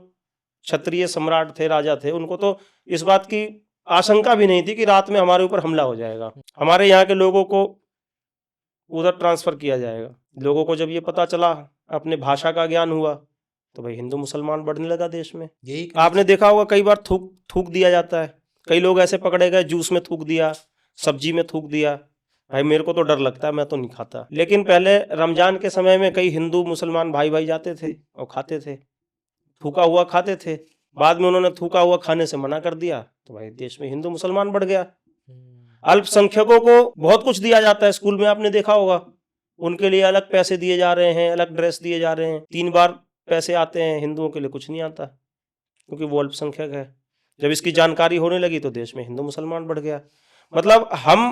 क्षत्रिय सम्राट थे, राजा थे, उनको तो इस बात की आशंका भी नहीं थी कि रात में हमारे ऊपर हमला हो जाएगा, हमारे यहाँ के लोगों को उधर ट्रांसफर किया जाएगा। लोगों को जब ये पता चला, अपने भाषा का ज्ञान हुआ, तो भाई हिंदू मुसलमान बढ़ने लगा देश में। यही आपने देखा होगा कई बार थूक दिया जाता है, कई लोग ऐसे पकड़े गए, जूस में थूक दिया, सब्जी में थूक दिया। भाई मेरे को तो डर लगता है, मैं तो नहीं खाता। लेकिन पहले रमजान के समय में कई हिंदू मुसलमान भाई भाई जाते थे और खाते थे, थूका हुआ खाते थे। बाद में उन्होंने थूका हुआ खाने से मना कर दिया, तो भाई देश में हिंदू मुसलमान बढ़ गया। अल्पसंख्यकों को बहुत कुछ दिया जाता है, स्कूल में आपने देखा होगा, उनके लिए अलग पैसे दिए जा रहे हैं, अलग ड्रेस दिए जा रहे हैं, 3 बार पैसे आते हैं। हिंदुओं के लिए कुछ नहीं आता क्योंकि वो अल्पसंख्यक है। जब इसकी जानकारी होने लगी तो देश में हिंदू मुसलमान बढ़ गया। मतलब हम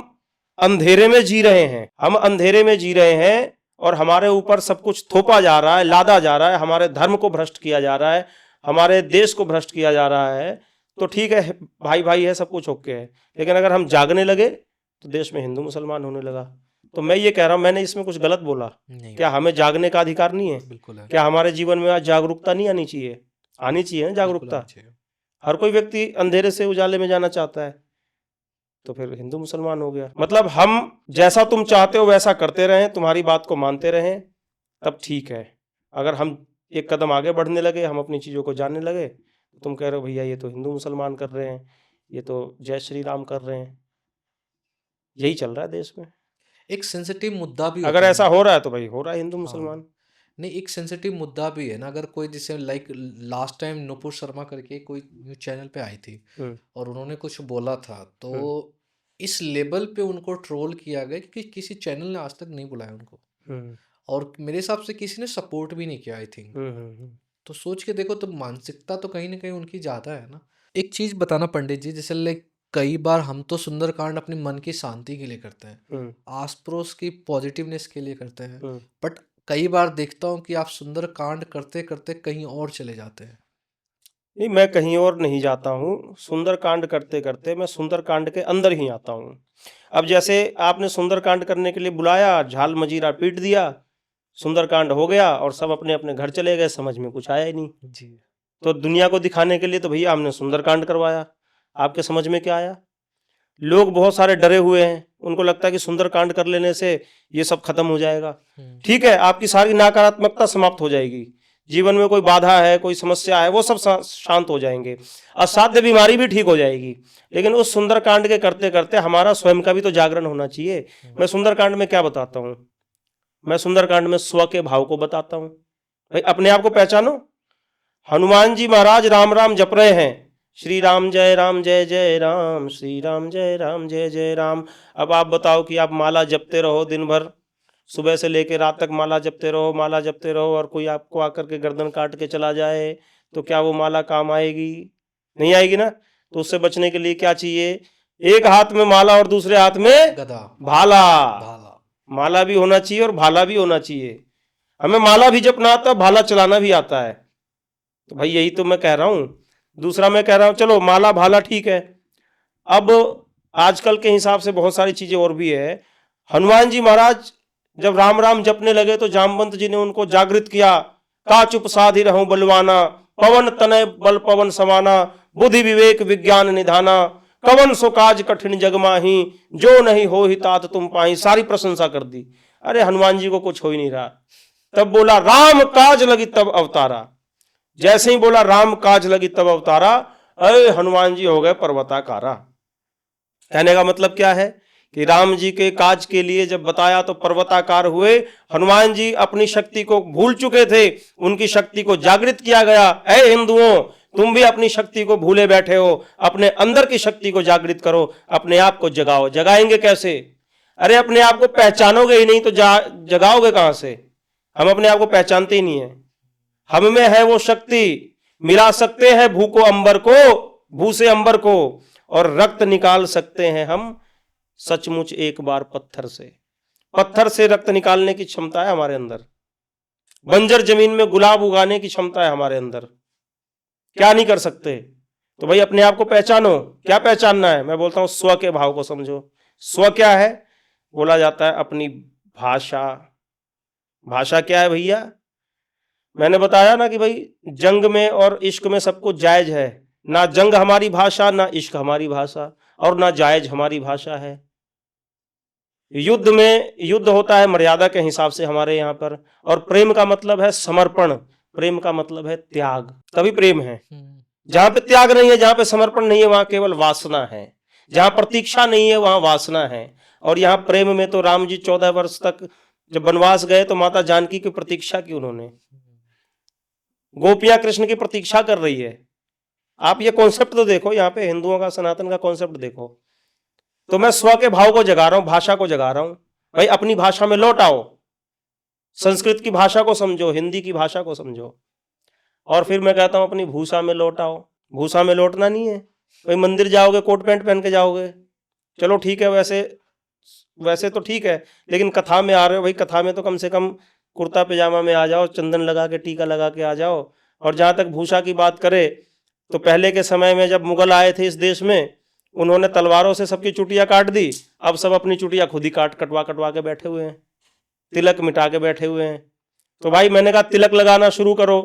अंधेरे में जी रहे हैं, हम अंधेरे में जी रहे हैं और हमारे ऊपर सब कुछ थोपा जा रहा है, लादा जा रहा है, हमारे धर्म को भ्रष्ट किया जा रहा है, हमारे देश को भ्रष्ट किया जा रहा है। तो ठीक है, भाई भाई है, सब कुछ ओके है, लेकिन अगर हम जागने लगे तो देश में हिंदू मुसलमान होने लगा। तो मैं ये कह रहा हूँ, मैंने इसमें कुछ गलत बोला? नहीं। क्या हमें जागने का अधिकार नहीं है? बिल्कुल है। क्या हमारे जीवन में आज जागरूकता नहीं आनी चाहिए? आनी चाहिए ना जागरूकता। हर कोई व्यक्ति अंधेरे से उजाले में जाना चाहता है, तो फिर हिंदू मुसलमान हो गया। मतलब हम जैसा तुम चाहते हो वैसा करते रहें, तुम्हारी बात को मानते रहें, तब ठीक है। अगर हम एक कदम आगे बढ़ने लगे, हम अपनी चीज़ों को जानने लगे, तो तुम कह रहे हो भैया ये तो हिंदू मुसलमान कर रहे हैं, ये तो जय श्री राम कर रहे हैं। यही चल रहा है देश में। एक सेंसिटिव मुद्दा भी अगर ऐसा हो रहा है तो भाई हो रहा है हिंदू मुसलमान। नहीं, एक सेंसिटिव मुद्दा भी है ना। अगर कोई, जैसे like last time Nupur Sharma करके कोई न्यूज चैनल पे आई थी और उन्होंने कुछ बोला था, तो इस लेवल पे उनको ट्रोल किया गया कि किसी चैनल ने आज तक नहीं बुलाया उनको, और मेरे हिसाब से किसी ने सपोर्ट भी नहीं किया, आई थिंक। तो सोच के देखो, तो मानसिकता तो कहीं ना कहीं उनकी ज़्यादा है ना। एक चीज़ बताना पंडित जी, जैसे लाइक कई बार हम तो सुंदरकांड अपने मन की शांति के लिए करते हैं, आस पड़ोस की पॉजिटिवनेस के लिए करते हैं, बट कई बार देखता हूँ कि आप सुंदरकांड करते करते कहीं और चले जाते हैं। नहीं, मैं कहीं और नहीं जाता हूँ। सुंदरकांड करते करते मैं सुंदरकांड के अंदर ही आता हूँ। अब जैसे आपने सुंदरकांड करने के लिए बुलाया, झाल मजीरा पीट दिया, सुंदरकांड हो गया और सब अपने अपने घर चले गए, समझ में कुछ आया ही नहीं जी। तो दुनिया को दिखाने के लिए तो भैया हमने सुंदरकांड करवाया, आपके समझ में क्या आया? लोग बहुत सारे डरे हुए हैं, उनको लगता है कि सुंदरकांड कर लेने से ये सब खत्म हो जाएगा। ठीक है, आपकी सारी नकारात्मकता समाप्त हो जाएगी, जीवन में कोई बाधा है, कोई समस्या है, वो सब शांत हो जाएंगे, असाध्य बीमारी भी ठीक हो जाएगी। लेकिन उस सुंदरकांड के करते करते हमारा स्वयं का भी तो जागरण होना चाहिए। मैं सुंदरकांड में क्या बताता हूँ? मैं सुंदरकांड में स्व के भाव को बताता हूँ। भाई अपने आप को पहचानो। हनुमान जी महाराज राम राम जप रहे हैं, श्री राम जय जय राम, श्री राम जय जय राम। अब आप बताओ कि आप माला जपते रहो दिन भर, सुबह से लेकर रात तक माला जपते रहो, माला जपते रहो, और कोई आपको आकर के गर्दन काट के चला जाए, तो क्या वो माला काम आएगी? नहीं आएगी ना। तो उससे बचने के लिए क्या चाहिए? एक हाथ में माला और दूसरे हाथ में गदा, भाला। माला भी होना चाहिए और भाला भी होना चाहिए। हमें माला भी जपना आता है, भाला चलाना भी आता है। तो भाई यही तो मैं कह रहा हूँ। दूसरा मैं कह रहा हूँ, चलो माला भाला ठीक है, अब आजकल के हिसाब से बहुत सारी चीजें और भी है। हनुमान जी महाराज जब राम राम जपने लगे तो जामवंत जी ने उनको जागृत किया। का चुप साधि रहूं बलवाना, पवन तनय बल पवन समाना, बुद्धि विवेक विज्ञान निधाना, कवन सो काज कठिन जग माही, जो नहीं हो ही तात तुम पाही। सारी प्रशंसा कर दी। अरे हनुमान जी को कुछ हो ही नहीं रहा। तब बोला राम काज लगी तब अवतारा। जैसे ही बोला राम काज लगी तब अवतारा, अरे हनुमान जी हो गए पर्वताकारा। कहने का मतलब क्या है कि राम जी के काज के लिए जब बताया तो पर्वताकार हुए। हनुमान जी अपनी शक्ति को भूल चुके थे, उनकी शक्ति को जागृत किया गया। ऐ हिंदुओं, तुम भी अपनी शक्ति को भूले बैठे हो, अपने अंदर की शक्ति को जागृत करो, अपने आप को जगाओ। जगाएंगे कैसे? अरे अपने आप को पहचानोगे ही नहीं तो जगाओगे कहां से? हम अपने आप को पहचानते ही नहीं है। हम में है वो शक्ति, मिला सकते हैं भू को अंबर को, भू से अंबर को, और रक्त निकाल सकते हैं हम सचमुच एक बार पत्थर से। पत्थर से रक्त निकालने की क्षमता है हमारे अंदर। बंजर जमीन में गुलाब उगाने की क्षमता है हमारे अंदर। क्या नहीं कर सकते? तो भाई अपने आप को पहचानो। क्या पहचानना है? मैं बोलता हूं स्व के भाव को समझो। स्व क्या है? बोला जाता है अपनी भाषा। भाषा क्या है भैया? मैंने बताया ना कि भाई जंग में और इश्क में सब कुछ जायज है। ना जंग हमारी भाषा, ना इश्क हमारी भाषा, और ना जायज हमारी भाषा है। युद्ध में युद्ध होता है मर्यादा के हिसाब से हमारे यहाँ पर, और प्रेम का मतलब है समर्पण, प्रेम का मतलब है त्याग, तभी प्रेम है। जहां पे त्याग नहीं है, जहां पे समर्पण नहीं है, वहां केवल वासना है। जहां प्रतीक्षा नहीं है वहां वासना है। और यहाँ प्रेम में तो राम जी 14 वर्ष तक जब वनवास गए तो माता जानकी की प्रतीक्षा की उन्होंने। गोपियां कृष्ण की प्रतीक्षा कर रही है। आप ये कॉन्सेप्ट तो देखो, यहाँ पे हिंदुओं का सनातन का कॉन्सेप्ट देखो। तो मैं स्व के भाव को जगा रहा हूं, भाषा को जगा रहा हूं। भाई अपनी भाषा में लौट आओ, संस्कृत की भाषा को समझो, हिंदी की भाषा को समझो। और फिर मैं कहता हूं अपनी भूषा में लौट आओ। भूषा में लौटना नहीं है भाई मंदिर जाओगे कोट पैंट पहन के जाओगे, चलो ठीक है, वैसे तो ठीक है, लेकिन कथा में आ रहे हो भाई, कथा में तो कम से कम कुर्ता पैजामा में आ जाओ, चंदन लगा के टीका लगा के आ जाओ। और जहाँ तक भूषा की बात करें तो पहले के समय में जब मुगल आए थे इस देश में, उन्होंने तलवारों से सबकी चुटियां काट दी। अब सब अपनी चुटियां खुद ही कटवा के बैठे हुए हैं, तिलक मिटा के बैठे हुए हैं। तो भाई मैंने कहा तिलक लगाना शुरू करो।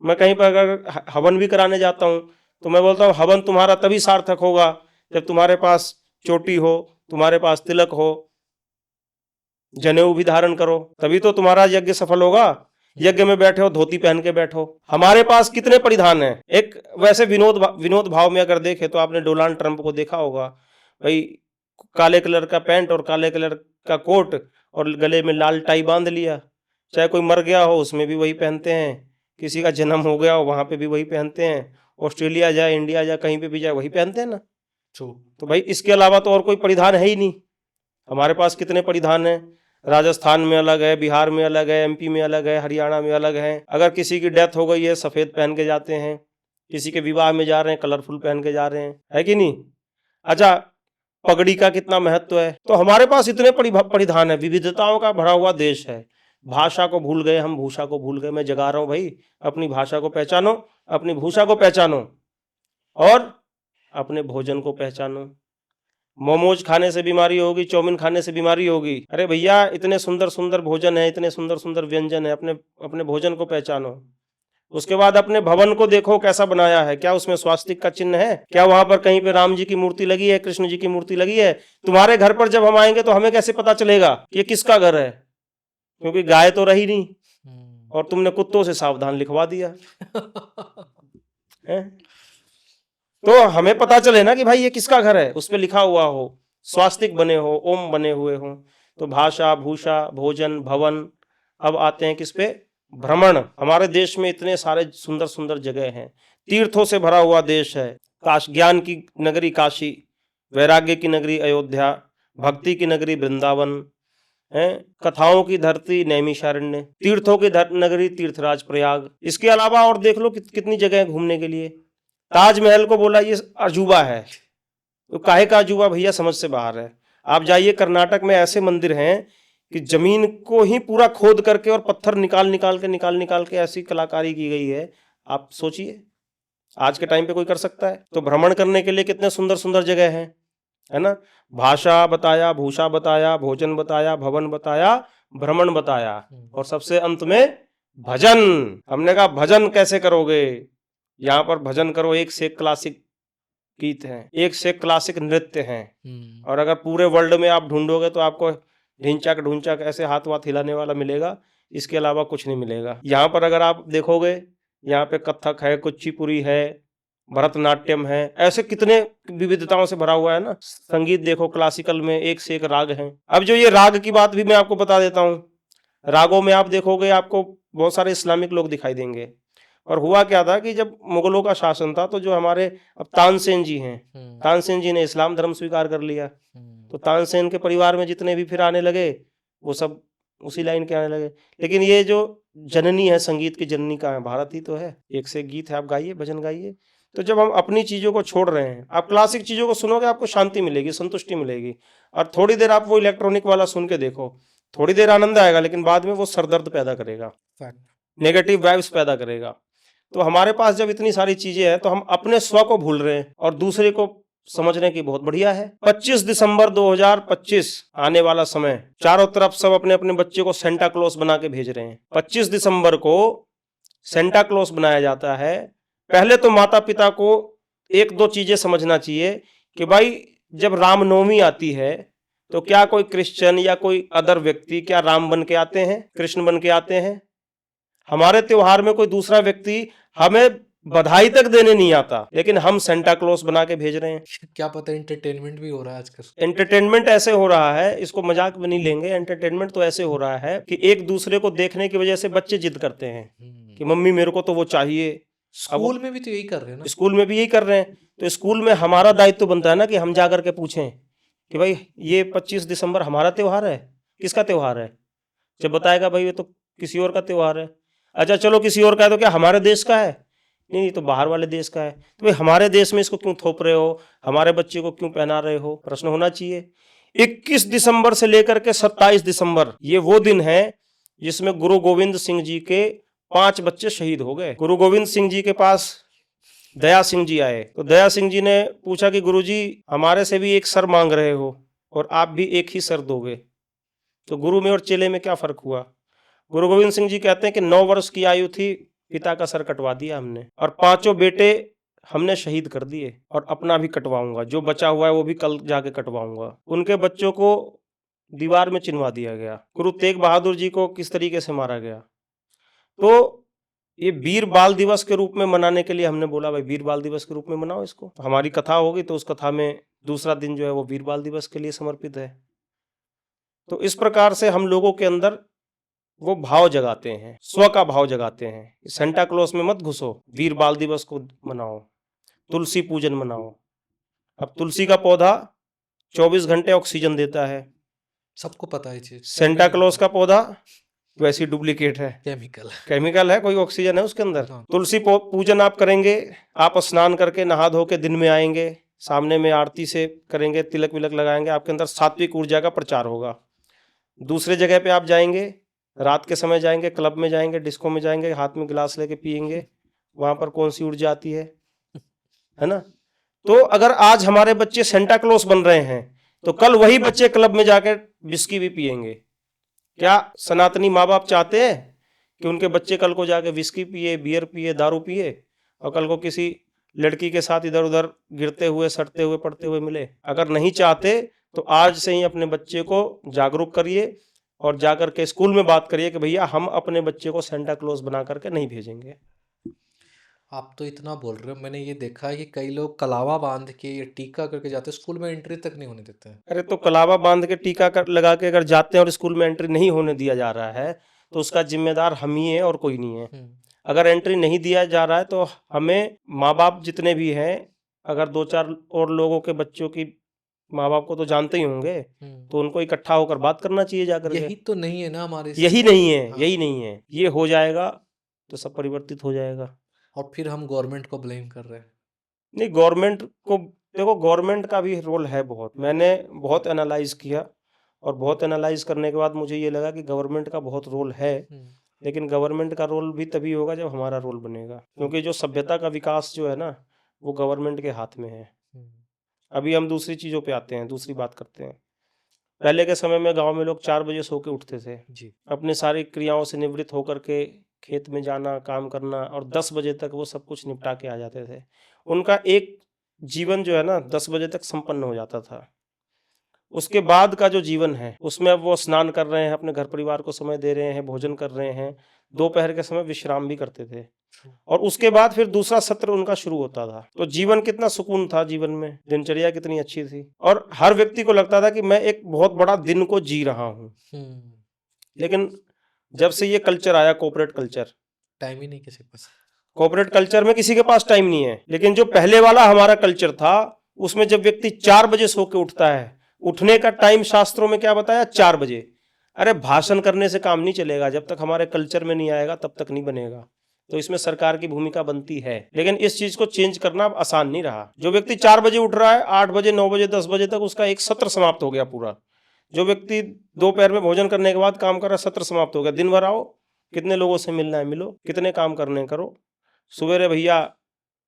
मैं कहीं पर अगर हवन भी कराने जाता हूँ तो मैं बोलता हूँ हवन तुम्हारा तभी सार्थक होगा जब तुम्हारे पास चोटी हो, तुम्हारे पास तिलक हो, जनेऊ भी धारण करो, तभी तो तुम्हारा यज्ञ सफल होगा। यज्ञ में बैठे हो धोती पहन के बैठो। हमारे पास कितने परिधान हैं। एक वैसे विनोद भाव में अगर देखे तो आपने डोनाल्ड ट्रंप को देखा होगा भाई, काले कलर का पैंट और काले कलर का कोट और गले में लाल टाई बांध लिया। चाहे कोई मर गया हो उसमें भी वही पहनते हैं, किसी का जन्म हो गया हो वहां पे भी वही पहनते हैं, ऑस्ट्रेलिया जाए इंडिया जाए कहीं पे भी जाए वही पहनते हैं ना। तो भाई इसके अलावा तो और कोई परिधान है ही नहीं। हमारे पास कितने परिधान हैं। राजस्थान में अलग है, बिहार में अलग है, एमपी में अलग है, हरियाणा में अलग है। अगर किसी की डेथ हो गई है सफेद पहन के जाते हैं, किसी के विवाह में जा रहे हैं कलरफुल पहन के जा रहे हैं, है कि नहीं। अच्छा पगड़ी का कितना महत्व है। तो हमारे पास इतने परिधान है, विविधताओं का भरा हुआ देश है। भाषा को भूल गए हम, भूषा को भूल गए। मैं जगा रहा हूं भाई, अपनी भाषा को पहचानो, अपनी भूषा को पहचानो और अपने भोजन को पहचानो। मोमोज खाने से बीमारी होगी, चाउमीन खाने से बीमारी होगी। अरे भैया इतने सुंदर सुंदर भोजन है, इतने सुंदर सुंदर व्यंजन है, अपने भोजन को पहचानो। उसके बाद अपने भवन को देखो कैसा बनाया है, क्या उसमें स्वास्तिक का चिन्ह है, क्या वहां पर कहीं पे राम जी की मूर्ति लगी है, कृष्ण जी की मूर्ति लगी है। तुम्हारे घर पर जब हम आएंगे तो हमें कैसे पता चलेगा कि ये किसका घर है, क्योंकि गाय तो रही नहीं और तुमने कुत्तों से सावधान लिखवा दिया है? तो हमें पता चले ना कि भाई ये किसका घर है, उस पे लिखा हुआ हो, स्वास्तिक बने हो, ओम बने हुए हो। तो भाषा, भूषा, भोजन, भवन। अब आते हैं किस पे, भ्रमण। हमारे देश में इतने सारे सुंदर सुंदर जगह हैं, तीर्थों से भरा हुआ देश है। ज्ञान की नगरी काशी, वैराग्य की नगरी अयोध्या, भक्ति की नगरी वृंदावन है, कथाओं की धरती नैमिषारण्य, तीर्थों की नगरी तीर्थराज प्रयाग। इसके अलावा और देख लो कितनी जगह है घूमने के लिए। ताजमहल को बोला ये अजूबा है, तो काहे का अजूबा भैया, समझ से बाहर है। आप जाइए कर्नाटक में ऐसे मंदिर हैं कि जमीन को ही पूरा खोद करके और पत्थर निकाल के ऐसी कलाकारी की गई है। आप सोचिए आज के टाइम पे कोई कर सकता है। तो भ्रमण करने के लिए कितने सुंदर सुंदर जगह हैं। है ना। भाषा बताया, भूषा बताया, भोजन बताया, भवन बताया, भ्रमण बताया, और सबसे अंत में भजन। हमने कहा भजन कैसे करोगे, यहाँ पर भजन करो, एक से एक क्लासिक गीत हैं, एक से एक क्लासिक नृत्य हैं, और अगर पूरे वर्ल्ड में आप ढूंढोगे तो आपको ढिंचक ढूंचक ऐसे हाथ वाथ हिलाने वाला मिलेगा, इसके अलावा कुछ नहीं मिलेगा। यहाँ पर अगर आप देखोगे, यहाँ पे कथक है, कुचिपुड़ी है, भरतनाट्यम है, ऐसे कितने विविधताओं से भरा हुआ है ना। संगीत देखो, क्लासिकल में एक से एक राग हैं। अब जो ये राग की बात भी मैं आपको बता देता हूँ, रागों में आप देखोगे आपको बहुत सारे इस्लामिक लोग दिखाई देंगे। और हुआ क्या था कि जब मुगलों का शासन था तो जो हमारे अब तानसेन जी हैं, तानसेन जी ने इस्लाम धर्म स्वीकार कर लिया, तो तानसेन के परिवार में जितने भी फिर आने लगे वो सब उसी लाइन के आने लगे। लेकिन ये जो जननी है, संगीत की जननी कहाँ है, भारत ही तो है। एक से एक गीत है, आप गाइए, भजन गाइए। तो जब हम अपनी चीजों को छोड़ रहे हैं, आप क्लासिक चीजों को सुनोगे आपको शांति मिलेगी, संतुष्टि मिलेगी, और थोड़ी देर आप वो इलेक्ट्रॉनिक वाला सुन के देखो, थोड़ी देर आनंद आएगा, लेकिन बाद में वो सरदर्द पैदा करेगा, नेगेटिव वाइब्स पैदा करेगा। तो हमारे पास जब इतनी सारी चीजें हैं तो हम अपने स्व को भूल रहे हैं और दूसरे को समझने की बहुत बढ़िया है। 25 दिसंबर 2025 आने वाला समय, चारों तरफ सब अपने अपने बच्चे को सेंटा क्लॉस बना के भेज रहे हैं। 25 दिसंबर को सेंटा क्लॉस बनाया जाता है। पहले तो माता पिता को एक दो चीजें समझना चाहिए कि भाई जब रामनवमी आती है तो क्या कोई क्रिश्चियन या कोई अदर व्यक्ति क्या राम बन के आते हैं, कृष्ण बन के आते हैं? हमारे त्योहार में कोई दूसरा व्यक्ति हमें बधाई तक देने नहीं आता, लेकिन हम सेंटा क्लॉस बना के भेज रहे हैं। क्या पता एंटरटेनमेंट भी हो रहा है आजकल। एंटरटेनमेंट ऐसे हो रहा है, इसको मजाक में नहीं लेंगे, एंटरटेनमेंट तो ऐसे हो रहा है कि एक दूसरे को देखने की वजह से बच्चे जिद करते हैं कि मम्मी मेरे को तो वो चाहिए। स्कूल में भी तो यही कर रहे हैं ना। स्कूल में भी यही कर रहे हैं। तो स्कूल में हमारा दायित्व बनता है ना कि हम जाकर के पूछें कि भाई ये 25 दिसंबर हमारा त्योहार है, किसका त्योहार है? जब बताएगा भाई ये तो किसी और का त्योहार है। अच्छा चलो किसी और का है तो क्या हमारे देश का है? नहीं, तो बाहर वाले देश का है। तो भाई हमारे देश में इसको क्यों थोप रहे हो, हमारे बच्चे को क्यों पहना रहे हो? प्रश्न होना चाहिए। 21 दिसंबर से लेकर के 27 दिसंबर ये वो दिन है जिसमें गुरु गोविंद सिंह जी के 5 बच्चे शहीद हो गए। गुरु गोविंद सिंह जी के पास दया सिंह जी आए, तो दया सिंह जी ने पूछा कि गुरुजी हमारे से भी एक सर मांग रहे हो और आप भी एक ही सर दोगे, तो गुरु में और चेले में क्या फर्क हुआ? गुरु गोविंद सिंह जी कहते हैं कि 9 वर्ष की आयु थी, पिता का सर कटवा दिया हमने, और 5 बेटे हमने शहीद कर दिए, और अपना भी कटवाऊंगा, जो बचा हुआ है वो भी कल जाके कटवाऊंगा। उनके बच्चों को दीवार में चिनवा दिया गया। गुरु तेग बहादुर जी को किस तरीके से मारा गया। तो ये वीर बाल दिवस के रूप में मनाने के लिए हमने बोला भाई वीर बाल दिवस के रूप में मनाओ इसको। तो हमारी कथा होगी तो उस कथा में दूसरा दिन जो है वो वीर बाल दिवस के लिए समर्पित है। तो इस प्रकार से हम लोगों के अंदर वो भाव जगाते हैं, स्व का भाव जगाते हैं। सेंटा क्लॉस में मत घुसो, वीर बाल दिवस को मनाओ, तुलसी पूजन मनाओ। अब तुलसी का पौधा 24 घंटे ऑक्सीजन देता है, सबको पता है चीज। सेंटा क्लॉस का पौधा वैसी डुप्लीकेट है, केमिकल है, कोई ऑक्सीजन है उसके अंदर। तुलसी पूजन आप करेंगे, आप स्नान करके नहा धो के दिन में आएंगे, सामने में आरती से करेंगे, तिलक विलक लगाएंगे, आपके अंदर सात्विक ऊर्जा का प्रचार होगा। दूसरे जगह पे आप जाएंगे, रात के समय जाएंगे, क्लब में जाएंगे, डिस्को में जाएंगे, हाथ में गिलास लेके पिएंगे, वहां पर कौन सी ऊर्जा आती है ना। तो अगर आज हमारे बच्चे सेंटा क्लॉस बन रहे हैं तो कल वही बच्चे क्लब में जाकर विस्की भी पिएंगे। क्या सनातनी माँ बाप चाहते हैं कि उनके बच्चे कल को जाके विस्की पिए, बियर पिए, दारू पिए और कल को किसी लड़की के साथ इधर उधर गिरते हुए, सड़ते हुए, पड़ते हुए मिले? अगर नहीं चाहते तो आज से ही अपने बच्चे को जागरूक करिए और जाकर के स्कूल में बात करिए कि भैया हम अपने बच्चे को सेंटा क्लॉस बना करके नहीं भेजेंगे। आप तो इतना बोल रहे हो, मैंने ये देखा है कि कई लोग कलावा बांध के या टीका करके जाते हैं, स्कूल में एंट्री तक नहीं होने देते हैं। अरे तो कलावा बांध के टीका लगा के अगर जाते हैं और स्कूल में एंट्री नहीं होने दिया जा रहा है तो उसका जिम्मेदार हम ही है और कोई नहीं है। अगर एंट्री नहीं दिया जा रहा है तो हमें माँ बाप जितने भी हैं, अगर 2-4 और लोगों के बच्चों की माँ बाप को तो जानते ही होंगे, तो उनको इकट्ठा होकर बात करना चाहिए जाकर। यही तो नहीं है ना हमारे, यही नहीं है, यही नहीं है। ये हो जाएगा तो सब परिवर्तित हो जाएगा। और फिर हम गवर्नमेंट को ब्लेम कर रहे हैं। नहीं, गवर्नमेंट को देखो, गवर्नमेंट का भी रोल है बहुत। मैंने बहुत एनालाइज किया और बहुत एनालाइज करने के बाद मुझे ये लगा कि गवर्नमेंट का बहुत रोल है, लेकिन गवर्नमेंट का रोल भी तभी होगा जब हमारा रोल बनेगा, क्योंकि जो सभ्यता का विकास जो है ना वो गवर्नमेंट के हाथ में है। अभी हम दूसरी चीज़ों पे आते हैं, दूसरी बात करते हैं। पहले के समय में गांव में लोग 4 बजे सो के उठते थे, जी। अपनी सारी क्रियाओं से निवृत्त होकर के खेत में जाना, काम करना, और 10 बजे तक वो सब कुछ निपटा के आ जाते थे। उनका एक जीवन जो है ना 10 बजे तक संपन्न हो जाता था। उसके बाद का जो जीवन है उसमें अब वो स्नान कर रहे हैं, अपने घर परिवार को समय दे रहे हैं, भोजन कर रहे हैं, दोपहर के समय विश्राम भी करते थे, और उसके बाद फिर दूसरा सत्र उनका शुरू होता था। तो जीवन कितना सुकून था, जीवन में दिनचर्या कितनी अच्छी थी, और हर व्यक्ति को लगता था कि मैं एक बहुत बड़ा दिन को जी रहा हूँ। लेकिन जब से ये कल्चर आया, कोऑपरेट कल्चर, टाइम ही नहीं किसी के पास। कोऑपरेट कल्चर में किसी के पास टाइम नहीं है। लेकिन जो पहले वाला हमारा कल्चर था उसमें जब व्यक्ति 4 बजे सो के उठता है, उठने का टाइम शास्त्रों में क्या बताया, 4 बजे। अरे भाषण करने से काम नहीं चलेगा, जब तक हमारे कल्चर में नहीं आएगा तब तक नहीं बनेगा। तो इसमें सरकार की भूमिका बनती है, लेकिन इस चीज को चेंज करना अब आसान नहीं रहा। जो व्यक्ति 4 बजे उठ रहा है, 8 बजे 9 बजे 10 बजे तक उसका एक सत्र समाप्त हो गया पूरा। जो व्यक्ति दोपहर में भोजन करने के बाद काम कर रहा है, सत्र समाप्त हो गया। दिन भर आओ, कितने लोगों से मिलना है मिलो, कितने काम करने करो। सवेरे भैया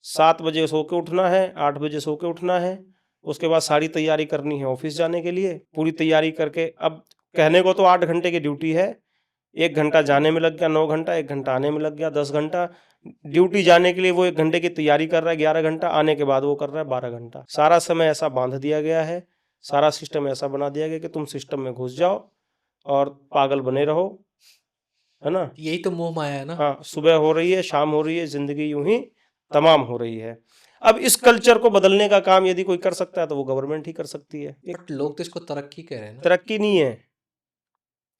7 बजे सो के उठना है, 8 बजे सो के उठना है, उसके बाद सारी तैयारी करनी है ऑफिस जाने के लिए। पूरी तैयारी करके, अब कहने को तो 8 घंटे की ड्यूटी है, 1 घंटा जाने में लग गया 9 घंटा, 1 घंटा आने में लग गया 10 घंटा। ड्यूटी जाने के लिए वो 1 घंटे की तैयारी कर रहा है 11 घंटा, आने के बाद वो कर रहा है 12 घंटा। सारा समय ऐसा बांध दिया गया है, सारा सिस्टम ऐसा बना दिया गया कि तुम सिस्टम में घुस जाओ और पागल बने रहो, है ना। यही तो मोह माया है ना। हाँ, सुबह हो रही है, शाम हो रही है, जिंदगी यूं ही तमाम हो रही है। अब इस कल्चर को बदलने का काम यदि कोई कर सकता है तो वो गवर्नमेंट ही कर सकती है। बट लोग तो इसको तरक्की कह रहे हैं ना। तरक्की नहीं है,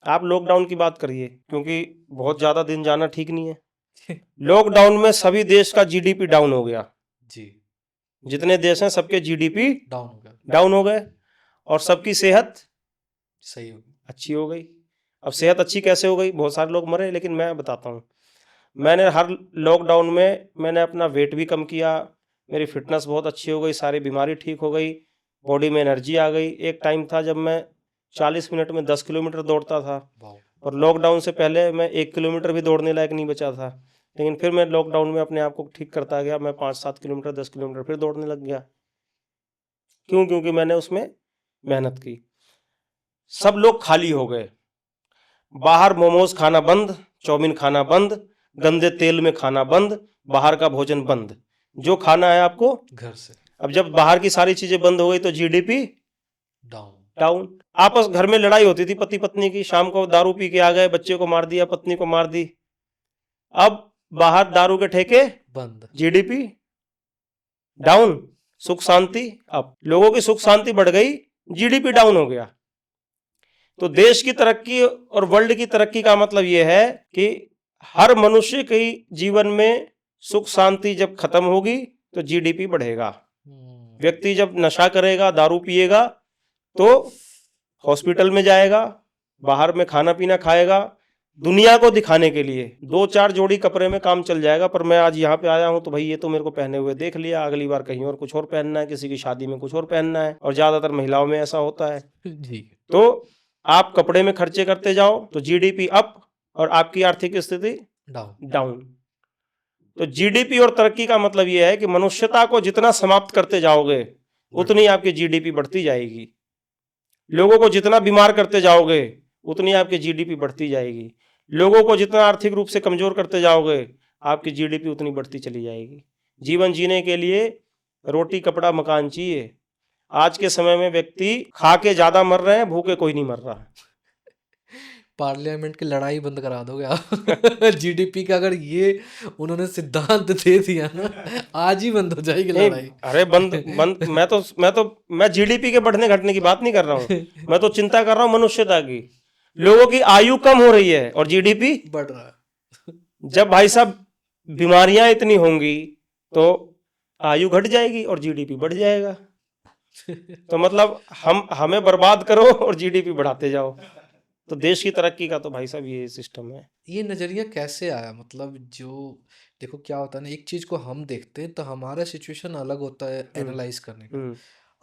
आप लॉकडाउन की बात करिए, क्योंकि बहुत ज्यादा दिन जाना ठीक नहीं है। लॉकडाउन में सभी देश का जीडीपी डाउन हो गया जी। जितने देश हैं सबके जीडीपी डाउन हो गया, डाउन हो गए, और सबकी सेहत सही हो गई। अच्छी हो गई। अब सेहत अच्छी कैसे हो गई, बहुत सारे लोग मरे, लेकिन मैं बताता हूँ। मैंने हर लॉकडाउन में मैंने अपना वेट भी कम किया, मेरी फिटनेस बहुत अच्छी हो गई, सारी बीमारी ठीक हो गई, बॉडी में एनर्जी आ गई। एक टाइम था जब मैं 40 मिनट में 10 किलोमीटर दौड़ता था, और लॉकडाउन से पहले मैं 1 किलोमीटर भी दौड़ने लायक नहीं बचा था। लेकिन फिर मैं लॉकडाउन में अपने आप को ठीक करता गया, मैं 5-7 किलोमीटर 10 किलोमीटर फिर दौड़ने लग गया। क्यों? क्योंकि मैंने उसमें मेहनत की। सब लोग खाली हो गए, बाहर मोमोज खाना बंद, चाउमीन खाना बंद, गंदे तेल में खाना बंद, बाहर का भोजन बंद, जो खाना है आपको घर से। अब जब बाहर की सारी चीजें बंद हो गई तो जीडीपी डाउन। आपस घर में लड़ाई होती थी पति पत्नी की, शाम को दारू पी के आ गए, बच्चे को मार दिया, पत्नी को मार दी। अब बाहर दारू के ठेके बंद, जीडीपी डाउन, सुख शांति। अब लोगों की सुख शांति बढ़ गई, जीडीपी डाउन हो गया। तो देश की तरक्की और वर्ल्ड की तरक्की का मतलब यह है कि हर मनुष्य के जीवन में सुख शांति जब खत्म होगी तो जीडीपी बढ़ेगा। व्यक्ति जब नशा करेगा, दारू पिएगा, तो हॉस्पिटल में जाएगा, बाहर में खाना पीना खाएगा, दुनिया को दिखाने के लिए 2-4 जोड़ी कपड़े में काम चल जाएगा। पर मैं आज यहाँ पे आया हूँ तो भाई ये तो मेरे को पहने हुए देख लिया, अगली बार कहीं और कुछ और पहनना है, किसी की शादी में कुछ और पहनना है, और ज्यादातर महिलाओं में ऐसा होता है जी। तो आप कपड़े में खर्चे करते जाओ तो जीडीपी अप और आपकी आर्थिक स्थिति डाउन। तो जीडीपी और तरक्की का मतलब यह है कि मनुष्यता को जितना समाप्त करते जाओगे उतनी आपकी जीडीपी बढ़ती जाएगी। लोगों को जितना बीमार करते जाओगे उतनी आपकी जीडीपी बढ़ती जाएगी। लोगों को जितना आर्थिक रूप से कमजोर करते जाओगे आपकी जीडीपी उतनी बढ़ती चली जाएगी। जीवन जीने के लिए रोटी कपड़ा मकान चाहिए। आज के समय में व्यक्ति खा के ज्यादा मर रहे हैं, भूखे कोई नहीं मर रहा। पार्लियामेंट की लड़ाई बंद करा दोगे आप। जीडीपी का अगर ये उन्होंने सिद्धांत दे दिया ना, आज ही बंद हो जाएगी लड़ाई। अरे बंद मैं जीडीपी के बढ़ने घटने की बात नहीं कर रहा हूँ, मैं तो चिंता कर रहा हूँ मनुष्यता की। लोगों की आयु कम हो रही है और जीडीपी बढ़ रहा है। जब भाई साहब बीमारियां इतनी होंगी तो आयु घट जाएगी और जीडीपी बढ़ जाएगा। तो मतलब हमें बर्बाद करो और जीडीपी बढ़ाते जाओ। तो देश की तरक्की का तो भाई साहब ये सिस्टम है। ये नजरिया कैसे आया? मतलब जो देखो क्या होता है ना, एक चीज को हम देखते हैं तो हमारा सिचुएशन अलग होता है एनालाइज करने का।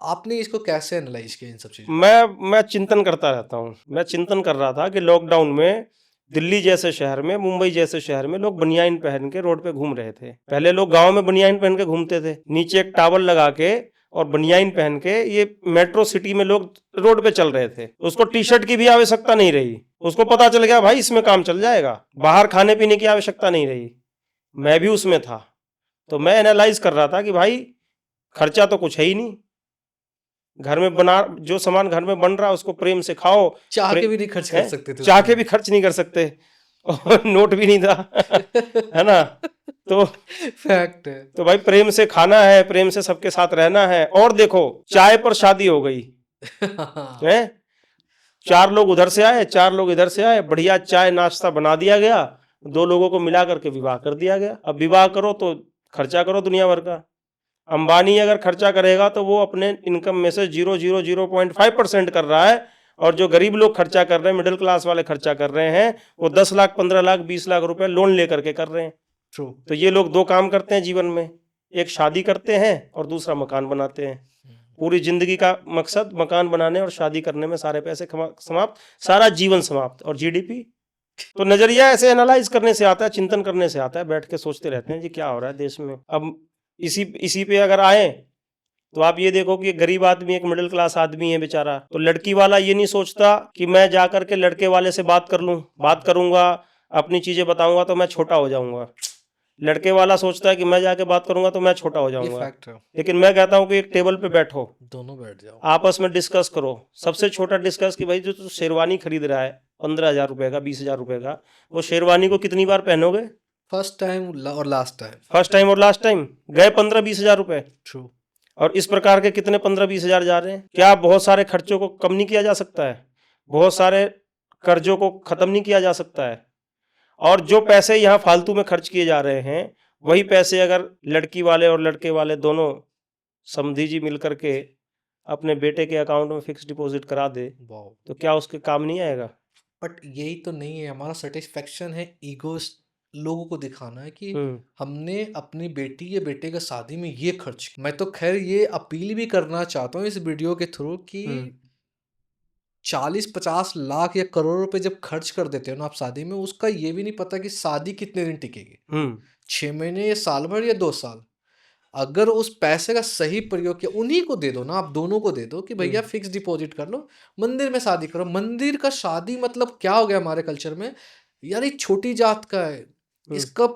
आपने इसको कैसे एनालाइज किया इन सब चीजों? मैं चिंतन करता रहता हूँ। मैं चिंतन कर रहा था कि लॉकडाउन में दिल्ली जैसे शहर में, मुंबई जैसे शहर में लोग बनियान पहन के रोड पे घूम रहे थे। पहले लोग गांव में बनियान पहन के घूमते थे, नीचे एक टावल लगा के और बनियाइन पहन के ये मेट्रो सिटी में लोग रोड पे चल रहे थे। उसको टी शर्ट की भी आवश्यकता नहीं रही, उसको पता चल गया भाई इसमें काम चल जाएगा, बाहर खाने पीने की आवश्यकता नहीं रही। मैं भी उसमें था, तो मैं एनालाइज कर रहा था कि भाई खर्चा तो कुछ है ही नहीं, घर में बना जो सामान घर में बन रहा है उसको प्रेम से खाओ, चाह के भी नहीं खर्च कर सकते थे, चाह के भी खर्च नहीं कर सकते, और नोट भी नहीं था है ना। तो फैक्ट है। तो भाई प्रेम से खाना है, प्रेम से सबके साथ रहना है। और देखो चाय पर शादी हो गई है, 4 लोग उधर से आए, 4 लोग इधर से आए, बढ़िया चाय नाश्ता बना दिया गया, 2 लोगों को मिला करके विवाह कर दिया गया। अब विवाह करो तो खर्चा करो दुनिया भर का। अंबानी अगर खर्चा करेगा तो वो अपने इनकम में से 0.5% कर रहा है, और जो गरीब लोग खर्चा कर रहे हैं, मिडिल क्लास वाले खर्चा कर रहे हैं, वो 10 लाख 15 लाख 20 लाख रुपए लोन लेकर के कर रहे हैं। ट्रू। तो ये लोग 2 काम करते हैं जीवन में, एक शादी करते हैं और दूसरा मकान बनाते हैं। पूरी जिंदगी का मकसद मकान बनाने और शादी करने में सारे पैसे समाप्त, सारा जीवन समाप्त, और जीडीपी। तो नजरिया ऐसे एनालाइज करने से आता है, चिंतन करने से आता है, बैठ के सोचते रहते हैं जी क्या हो रहा है देश में। अब इसी पे अगर आए तो आप ये देखो कि एक गरीब आदमी, एक मिडिल क्लास आदमी है बेचारा, तो लड़की वाला ये नहीं सोचता कि मैं जाकर के लड़के वाले से बात कर लूं, बात करूंगा, अपनी चीजें बताऊंगा तो मैं छोटा हो जाऊंगा। लड़के वाला सोचता है कि मैं जाके बात करूंगा तो मैं छोटा हो जाऊंगा। लेकिन मैं कहता हूं कि एक टेबल पे बैठो, दोनों बैठ जाओ, आपस में डिस्कस करो। सबसे छोटा डिस्कस कि भाई जो तू शेरवानी खरीद रहा है 15,000 रुपए का, 20,000 रुपए का, वो शेरवानी को कितनी बार पहनोगे? फर्स्ट टाइम और लास्ट टाइम। फर्स्ट टाइम और लास्ट टाइम गए 15-20,000 रुपए। ट्रू। और इस प्रकार के कितने 15-20,000 जा रहे हैं। क्या बहुत सारे खर्चों को कम नहीं किया जा सकता है? बहुत सारे कर्जों को खत्म नहीं किया जा सकता है? और जो पैसे यहाँ फालतू में खर्च किए जा रहे हैं, वही पैसे अगर लड़की वाले और लड़के वाले दोनों समधी जी मिलकर के अपने बेटे के अकाउंट में फिक्स डिपॉजिट करा दे, तो क्या उसके काम नहीं आएगा? बट यही तो नहीं है हमारा सेटिस्फेक्शन है, ईगो लोगों को दिखाना है कि हमने अपनी बेटी या बेटे का शादी में ये खर्च किया। मैं तो खैर ये अपील भी करना चाहता हूँ इस वीडियो के थ्रू कि 40-50 लाख या करोड़ रुपए जब खर्च कर देते हो ना आप शादी में, उसका ये भी नहीं पता कि शादी कितने दिन टिकेगी, 6 महीने या साल भर या 2 साल। अगर उस पैसे का सही प्रयोग किया, उन्हीं को दे दो ना, आप दोनों को दे दो कि भैया फिक्स डिपॉजिट कर लो, मंदिर में शादी करो। मंदिर का शादी मतलब क्या हो गया हमारे कल्चर में, यार ये छोटी जात का है, इसका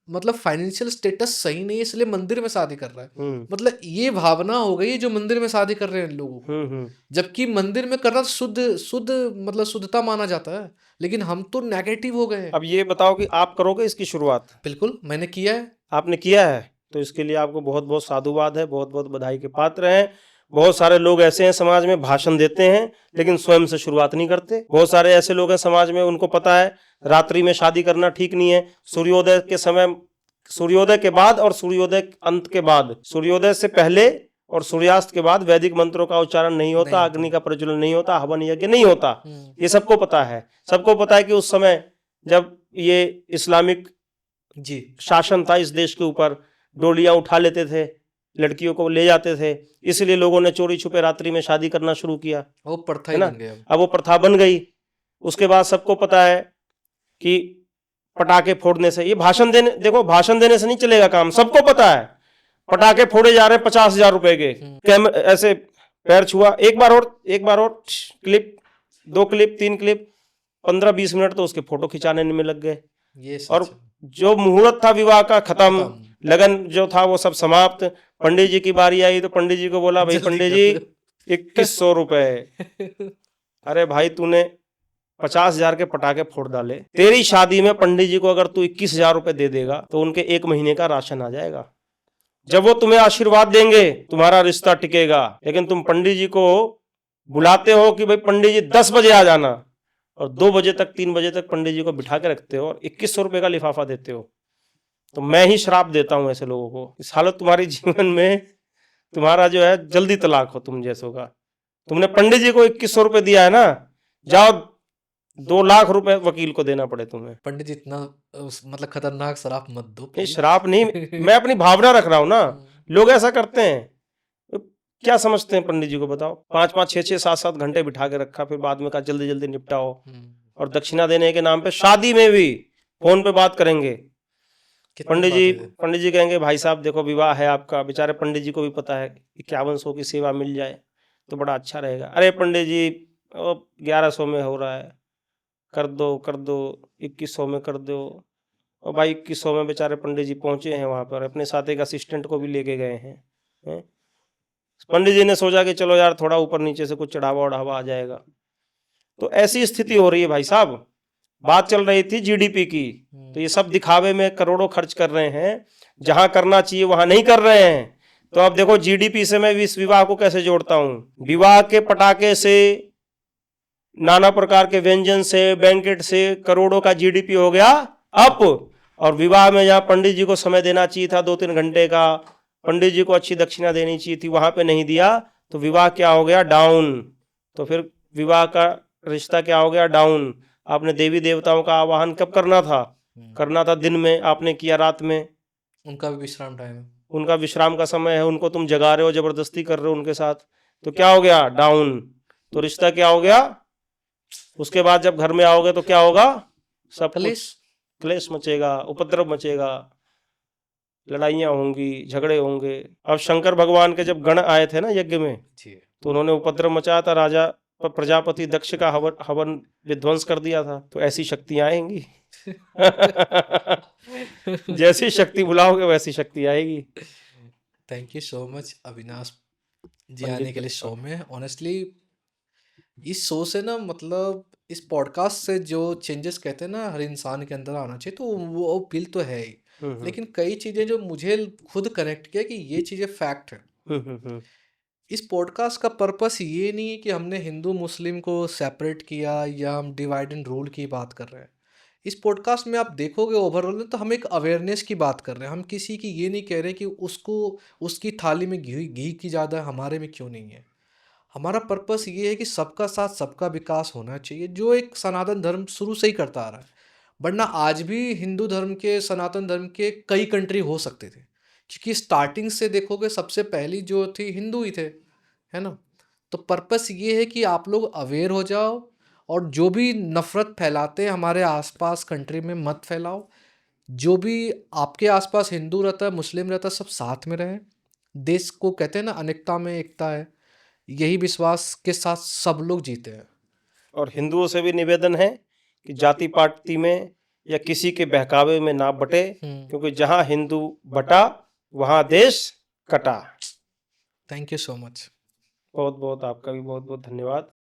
मतलब फाइनेंशियल स्टेटस सही नहीं है इसलिए मंदिर में शादी कर रहा है। मतलब ये भावना हो गई जो मंदिर में शादी कर रहे हैं लोगों को, जबकि मंदिर में करना शुद्ध मतलब शुद्धता माना जाता है, लेकिन हम तो नेगेटिव हो गए। अब ये बताओ कि आप करोगे इसकी शुरुआत? बिल्कुल, मैंने किया है। आपने किया है तो इसके लिए आपको बहुत बहुत साधुवाद है, बहुत बहुत बधाई के पात्र हैं। बहुत सारे लोग ऐसे हैं समाज में, भाषण देते हैं लेकिन स्वयं से शुरुआत नहीं करते। बहुत सारे ऐसे लोग हैं समाज में, उनको पता है रात्रि में शादी करना ठीक नहीं है, सूर्योदय के समय, सूर्योदय के बाद और सूर्योदय अंत के बाद, सूर्योदय से पहले और सूर्यास्त के बाद वैदिक मंत्रों का उच्चारण नहीं होता, अग्नि का प्रज्वलन नहीं होता, हवन यज्ञ नहीं होता। ये सबको पता है। सबको पता है कि उस समय जब ये इस्लामिक शासन था इस देश के ऊपर, डोलियां उठा लेते थे, लड़कियों को ले जाते थे, इसलिए लोगों ने चोरी छुपे रात्रि में शादी करना शुरू किया। वो प्रथा ही बन गया। अब वो प्रथा बन गई। उसके बाद सबको पता है कि पटाखे फोड़ने से, ये भाषण देने, देखो भाषण देने से नहीं चलेगा काम, सबको पता है। पटाखे फोड़े जा रहे हैं 50,000 रुपए के, ऐसे पैर छुआ, एक बार और क्लिप, 2 क्लिप, 3 क्लिप, 15-20 मिनट तो उसके फोटो खिंचाने में लग गए। और जो मुहूर्त था विवाह का खत्म, लगन जो था वो सब समाप्त। पंडित जी की बारी आई तो पंडित जी को बोला, भाई पंडित जी 2100 रुपए। अरे भाई तूने 50,000 के पटाखे फोड़ डाले, तेरी शादी में पंडित जी को अगर तू 21,000 रुपए दे देगा तो उनके 1 महीने का राशन आ जाएगा। जब वो तुम्हें आशीर्वाद देंगे तुम्हारा रिश्ता टिकेगा। लेकिन तुम पंडित जी को बुलाते हो कि भाई पंडित जी 10 बजे आ जाना, और 2 बजे तक 3 बजे तक पंडित जी को बिठा के रखते हो और 2100 रुपए का लिफाफा देते हो। तो मैं ही श्राप देता हूं ऐसे लोगों को। इस हालत तुम्हारी जीवन में, तुम्हारा जो है जल्दी तलाक हो तुम जैसों का। तुमने पंडित जी को 2100 रुपए दिया है ना, जाओ 2 लाख रुपए वकील को देना पड़े तुम्हें। पंडित जी इतना मतलब खतरनाक श्राप मत दो। श्राप नहीं, मैं अपनी भावना रख रहा हूं ना। लोग ऐसा करते हैं, क्या समझते हैं पंडित जी को बताओ? 5-5, 6-6, 7-7 घंटे बिठा के रखा, फिर बाद में कहा जल्दी जल्दी निपटाओ। और दक्षिणा देने के नाम पे शादी में भी फोन पे बात करेंगे। कितनी बातें थे। पंडित जी कहेंगे भाई साहब देखो विवाह है आपका, बेचारे पंडित जी को भी पता है कि 5100 की सेवा मिल जाए तो बड़ा अच्छा रहेगा। अरे पंडित जी 1100 में हो रहा है, कर दो 2100 में कर दो। और भाई 2100 में बेचारे पंडित जी पहुंचे हैं वहां पर, अपने साथ एक असिस्टेंट को भी लेके गए हैं। पंडित जी ने सोचा कि चलो यार थोड़ा ऊपर नीचे से कुछ चढ़ावा उढ़ावा आ जाएगा। तो ऐसी स्थिति हो रही है भाई साहब। बात चल रही थी जीडीपी की, तो ये सब दिखावे में करोड़ों खर्च कर रहे हैं, जहां करना चाहिए वहां नहीं कर रहे हैं। तो अब देखो जीडीपी से मैं इस विवाह को कैसे जोड़ता हूं। विवाह के पटाखे से, नाना प्रकार के व्यंजन से, बैंकेट से करोड़ों का जीडीपी हो गया अप। और विवाह में जहां पंडित जी को समय देना चाहिए था 2-3 घंटे का, पंडित जी को अच्छी दक्षिणा देनी चाहिए थी, वहां पे नहीं दिया, तो विवाह क्या हो गया, डाउन। तो फिर विवाह का रिश्ता क्या हो गया, डाउन। आपने देवी देवताओं का आवाहन कब करना था, करना था दिन में, आपने किया रात में। उनका भी विश्राम टाइम है, उनका विश्राम का समय है, उनको तुम जगा रहे हो, जबरदस्ती कर रहे हो उनके साथ, तो क्या हो गया, डाउन। तो रिश्ता क्या हो गया। उसके बाद जब घर में आओगे तो क्या होगा, सब कुछ क्लेश मचेगा, उपद्रव मचेगा, लड़ाइयां होंगी, झगड़े होंगे। अब शंकर भगवान के जब गण आए थे ना यज्ञ में, तो उन्होंने उपद्रव मचाया था, राजा प्रजापति दक्ष का हवन विध्वंस कर दिया था। तो ऐसी शक्तियां आएंगी जैसी शक्ति बुलाओगे वैसी शक्ति आएगी। Thank you so much Avinash ji आने के लिए शो में। ऑनेस्टली इस शो से ना, मतलब इस पॉडकास्ट से जो चेंजेस कहते हैं ना हर इंसान के अंदर आना चाहिए, तो वो फील तो है ही, लेकिन कई चीज़ें जो मुझे खुद कनेक्ट किया कि ये चीज़ें फैक्ट है। इस पॉडकास्ट का पर्पस ये नहीं है कि हमने हिंदू मुस्लिम को सेपरेट किया या हम डिवाइड एंड रूल की बात कर रहे हैं। इस पॉडकास्ट में आप देखोगे ओवरऑल में, तो हम एक अवेयरनेस की बात कर रहे हैं। हम किसी की ये नहीं कह रहे कि उसको उसकी थाली में घी की ज़्यादा, हमारे में क्यों नहीं है। हमारा पर्पस ये है कि सबका साथ सबका विकास होना चाहिए, जो एक सनातन धर्म शुरू से ही करता आ रहा है। वरना आज भी हिंदू धर्म के, सनातन धर्म के कई कंट्री हो सकते थे, क्योंकि स्टार्टिंग से देखोगे सबसे पहली जो थी हिंदू ही थे, है ना। तो पर्पस ये है कि आप लोग अवेयर हो जाओ, और जो भी नफ़रत फैलाते हैं हमारे आसपास कंट्री में मत फैलाओ। जो भी आपके आसपास हिंदू रहता है, मुस्लिम रहता है, सब साथ में रहें। देश को कहते हैं ना, अनेकता में एकता है, यही विश्वास के साथ सब लोग जीते हैं। और हिंदुओं से भी निवेदन है कि जाति पाति में या किसी के बहकावे में ना बटे, क्योंकि जहां हिंदू बटा वहां देश कटा। Thank you so much. बहुत बहुत आपका भी बहुत बहुत धन्यवाद।